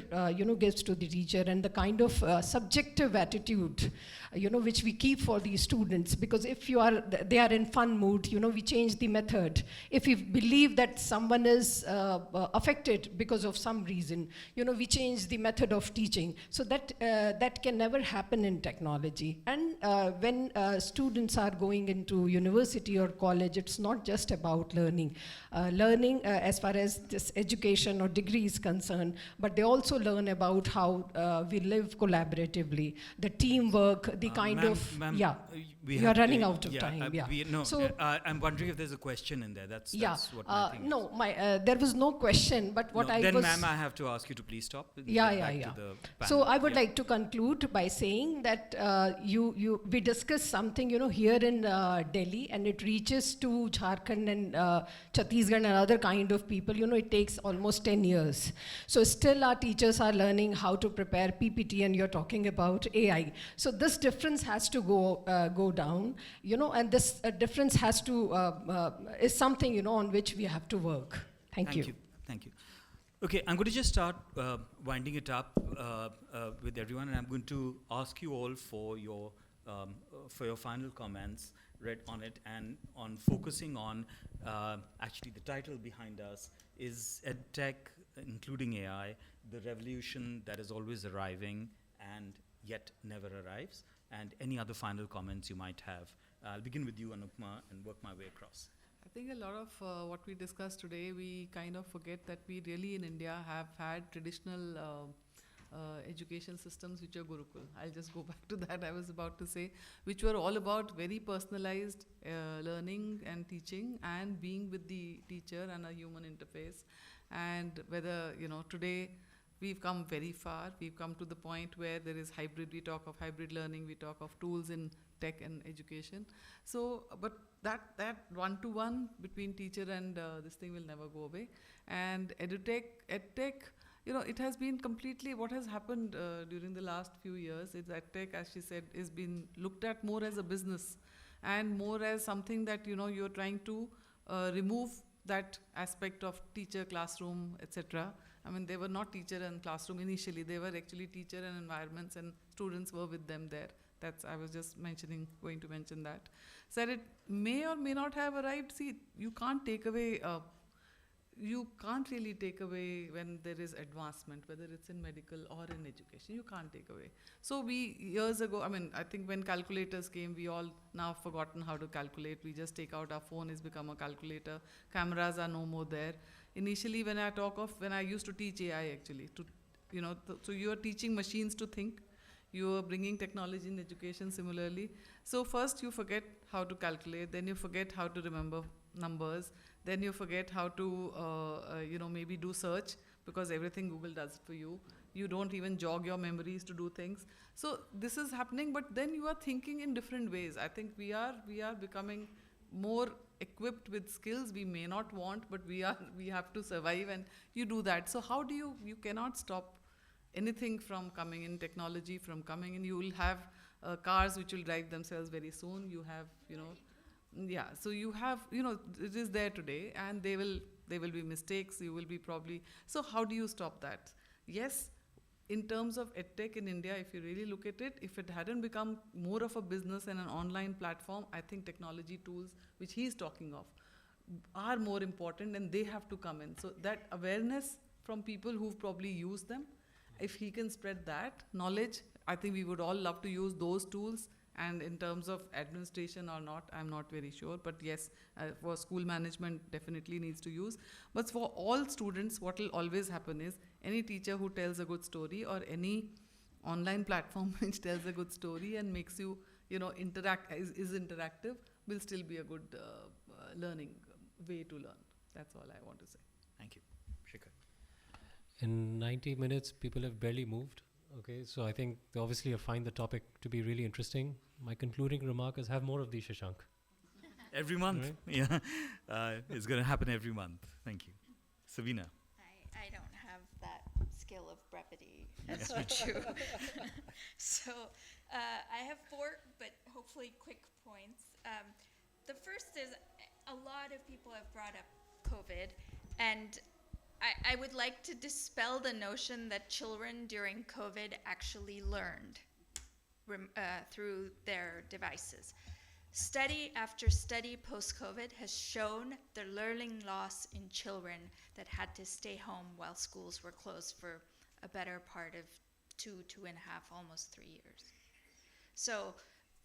gives to the teacher, and the kind of subjective attitude which we keep for these students. Because if they are in fun mood, we change the method. If we believe that someone is affected because of some reason, we change the method of teaching. So that can never happen in technology. And when students are going into university or college, it's not just about learning. Learning as far as this education or degree is concerned, but they also learn about how we live collaboratively, the teamwork, the kind of, we are running out of time. I'm wondering if there's a question in there. That's what my thing no, is. There was no question, but what then ma'am, I have to ask you to please stop. So I would like to conclude by saying that we discussed something, here in Delhi, and it reaches to Jharkhand and Chhattisgarh and other kind of people. It takes almost 10 years. So still our teachers are learning how to prepare PPT, and you're talking about AI. So this difference has to go down, and this difference has to is something on which we have to work. Thank you. Thank you. Okay, I'm going to just start winding it up with everyone, and I'm going to ask you all for your final comments on it, and on focusing on actually the title behind us is EdTech, including AI, the revolution that is always arriving and yet never arrives, and any other final comments you might have. I'll begin with you, Anupma, and work my way across. I think a lot of what we discussed today, we kind of forget that we really in India have had traditional education systems which are Gurukul. I'll just go back to that I was about to say, which were all about very personalized learning and teaching and being with the teacher and a human interface. And whether, today we've come very far. We've come to the point where there is hybrid. We talk of hybrid learning. We talk of tools in tech and education. So, but that one-to-one between teacher and this thing will never go away. And edtech it has been completely what has happened during the last few years is that tech, as she said, is been looked at more as a business and more as something that, you're trying to remove that aspect of teacher, classroom, etc. I mean, they were not teacher and classroom initially. They were actually teacher and environments, and students were with them there. I was just going to mention that. Said it may or may not have arrived. See, you can't really take away when there is advancement, whether it's in medical or in education. You can't take away. So years ago, I think when calculators came, we all now forgotten how to calculate. We just take out our phone, it's become a calculator. Cameras are no more there. Initially, when I used to teach AI actually, so you are teaching machines to think. You are bringing technology in education similarly. So first you forget how to calculate, then you forget how to remember numbers, then you forget how to, maybe do search, because everything Google does for you. You don't even jog your memories to do things. So this is happening, but then you are thinking in different ways. I think we are becoming more equipped with skills we may not want, but we have to survive, and you do that. So how do you cannot stop anything from coming in, technology from coming in. You will have cars which will drive themselves very soon. You have, so you have, it is there today, and there will be mistakes. You will be probably, so how do you stop that? Yes, in terms of edtech in India, if you really look at it, if it hadn't become more of a business and an online platform, I think technology tools, which he's talking of, are more important, and they have to come in. So that awareness from people who've probably used them, if he can spread that knowledge, I think we would all love to use those tools. And in terms of administration or not, I'm not very sure. But yes, for school management, definitely needs to use. But for all students, what will always happen is any teacher who tells a good story, or any online platform which tells a good story and makes you, is interactive, will still be a good learning way to learn. That's all I want to say. Thank you. Shikhar. In 90 minutes, people have barely moved. Okay, so I think they obviously find the topic to be really interesting. My concluding remark is have more of these, Shashank. Every month, right? Yeah. It's going to happen every month. Thank you. Sabina. I don't have that skill of brevity, as you do. So I have 4, but hopefully quick points. The first is a lot of people have brought up COVID, and I would like to dispel the notion that children during COVID actually learned through their devices. Study after study post-COVID has shown the learning loss in children that had to stay home while schools were closed for a better part of 2.5, almost 3 years. So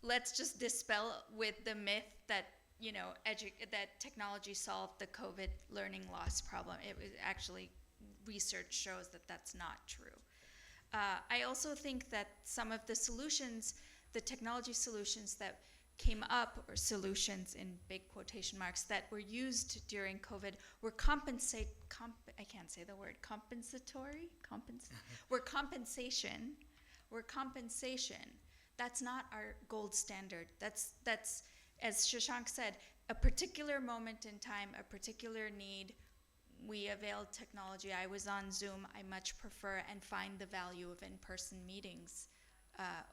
let's just dispel with the myth that that technology solved the COVID learning loss problem. It was actually, research shows that that's not true. I also think that some of the solutions, the technology solutions that came up, or solutions in big quotation marks, that were used during COVID were I can't say the word, compensatory? Were compensation. That's not our gold standard. That's as Shashank said, a particular moment in time, a particular need, we availed technology. I was on Zoom. I much prefer and find the value of in-person meetings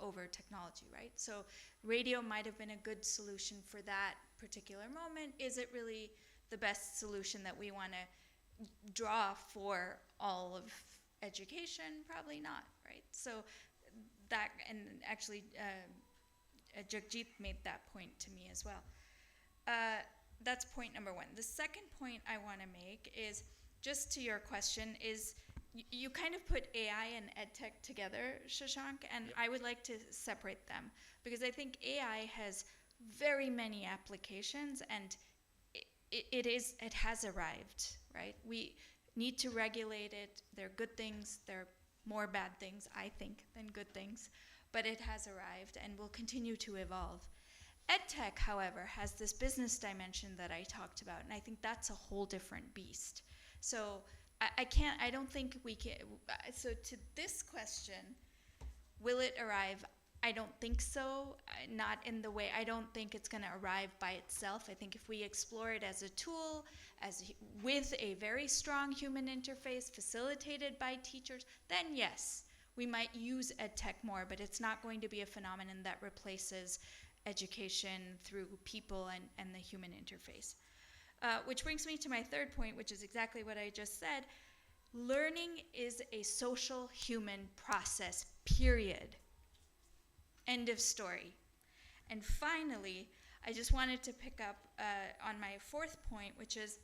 over technology, right? So radio might have been a good solution for that particular moment. Is it really the best solution that we want to draw for all of education? Probably not, right? So that, and actually, Jagjit made that point to me as well. That's point number 1. The second point I want to make is, just to your question, is you kind of put AI and EdTech together, Shashank, and I would like to separate them, because I think AI has very many applications, and it has arrived, right? We need to regulate it. There are good things, there are more bad things, I think, than good things. But it has arrived and will continue to evolve. EdTech, however, has this business dimension that I talked about, and I think that's a whole different beast. So I don't think we can, so to this question, will it arrive? I don't think so, not in the way, I don't think it's going to arrive by itself. I think if we explore it as a tool, with a very strong human interface facilitated by teachers, then yes, we might use EdTech more, but it's not going to be a phenomenon that replaces education through people and the human interface. Which brings me to my third point, which is exactly what I just said. Learning is a social human process, period. End of story. And finally, I just wanted to pick up on my fourth point, which is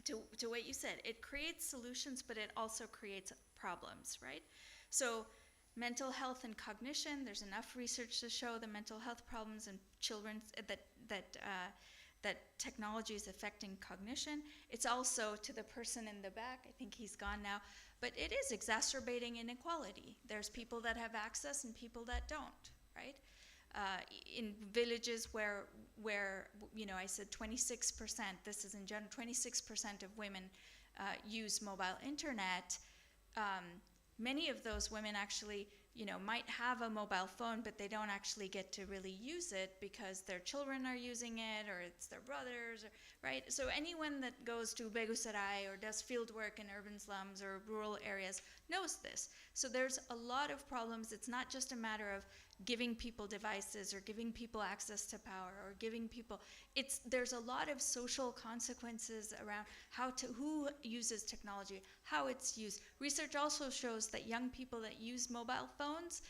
to what you said. It creates solutions, but it also creates problems, right? So mental health and cognition, there's enough research to show the mental health problems in children that technology is affecting cognition. It's also, to the person in the back, I think he's gone now, but it is exacerbating inequality. There's people that have access and people that don't, right? In villages where I said 26%, this is in general, 26% of women use mobile internet, many of those women actually, might have a mobile phone, but they don't actually get to really use it because their children are using it, or it's their brothers, right? So anyone that goes to Begusarai or does field work in urban slums or rural areas knows this. So there's a lot of problems. It's not just a matter of giving people devices or giving people access to power or giving people, there's a lot of social consequences around who uses technology, how it's used. Research also shows that young people that use mobile phones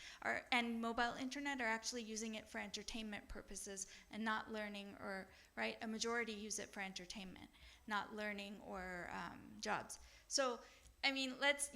and mobile internet are actually using it for entertainment purposes and not learning, or, right, a majority use it for entertainment, not learning or jobs. So, I mean, let's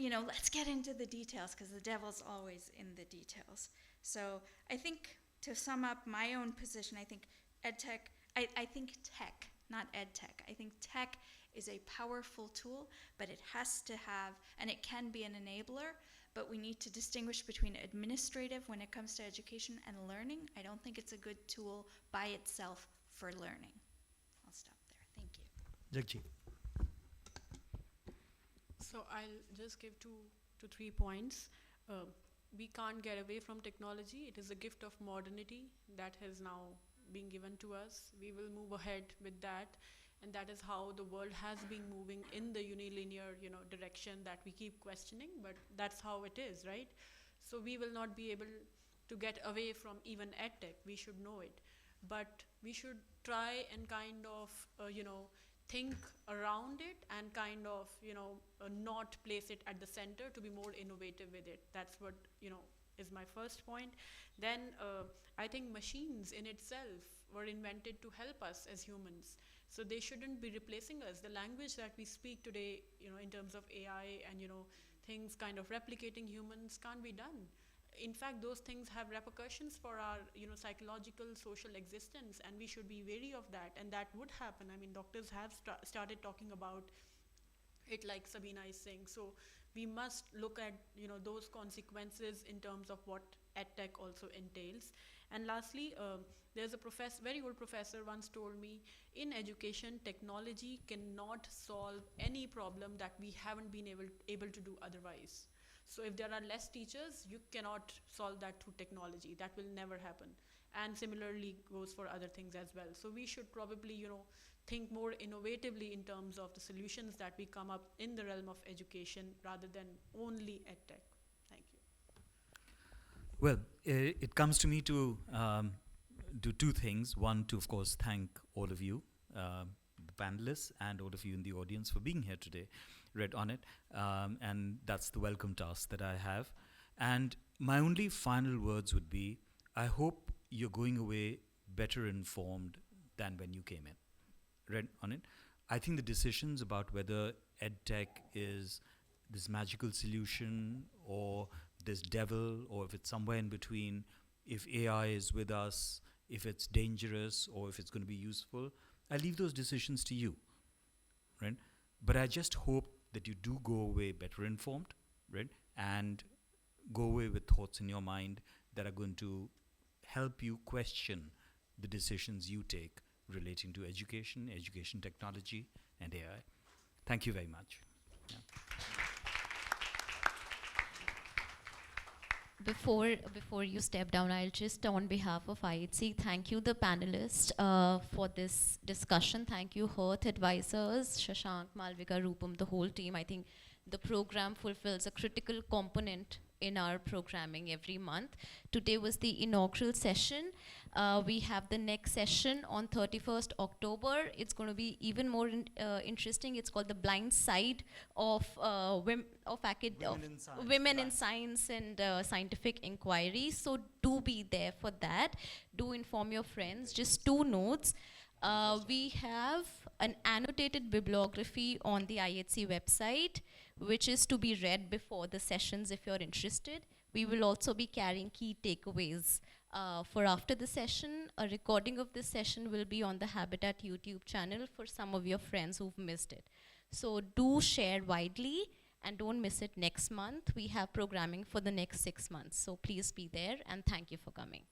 get into the details, because the devil's always in the details. So I think, to sum up my own position, I think EdTech, I think tech, not EdTech. I think tech is a powerful tool, but it has to have, and it can be an enabler, but we need to distinguish between administrative when it comes to education and learning. I don't think it's a good tool by itself for learning. I'll stop there. Thank you. Jagji. So I'll just give two to 3 points. We can't get away from technology. It is a gift of modernity that has now been given to us. We will move ahead with that, and that is how the world has been moving in the unilinear, direction that we keep questioning, but that's how it is, right? So we will not be able to get away from even EdTech. We should know it, but we should try and kind of, think around it and kind of, not place it at the center, to be more innovative with it. That's what, is my first point. Then I think machines in itself were invented to help us as humans. So they shouldn't be replacing us. The language that we speak today, in terms of AI and, things kind of replicating humans can't be done. In fact, those things have repercussions for our, psychological, social existence, and we should be wary of that. And that would happen. I mean, doctors have started talking about it, like Sabina is saying. So we must look at, those consequences in terms of what EdTech also entails. And lastly, there's a very old professor once told me, in education, technology cannot solve any problem that we haven't been able to do otherwise. So if there are less teachers, you cannot solve that through technology. That will never happen. And similarly goes for other things as well. So we should probably, think more innovatively in terms of the solutions that we come up in the realm of education rather than only EdTech. Thank you. Well, it comes to me to do two things. One, to, of course, thank all of you, the panelists, and all of you in the audience for being here today. Read on it, and that's the welcome task that I have. And my only final words would be, I hope you're going away better informed than when you came in. Read on it. I think the decisions about whether EdTech is this magical solution or this devil, or if it's somewhere in between, if AI is with us, if it's dangerous, or if it's going to be useful, I leave those decisions to you, right? But I just hope that you do go away better informed, right? And go away with thoughts in your mind that are going to help you question the decisions you take relating to education, education technology, and AI. Thank you very much. Yeah. Before you step down, I'll just, on behalf of IHC, thank you, the panelists, for this discussion. Thank you, Hearth advisors, Shashank, Malvika, Rupam, the whole team. I think the program fulfills a critical component in our programming every month. Today was the inaugural session. We have the next session on 31st October. It's going to be even more interesting. It's called the blind side of women in science and scientific inquiry. So do be there for that. Do inform your friends. Just 2 notes. We have an annotated bibliography on the IHC website, which is to be read before the sessions if you're interested. We will also be carrying key takeaways for after the session. A recording of this session will be on the Habitat YouTube channel for some of your friends who've missed it. So do share widely and don't miss it next month. We have programming for the next 6 months. So please be there, and thank you for coming.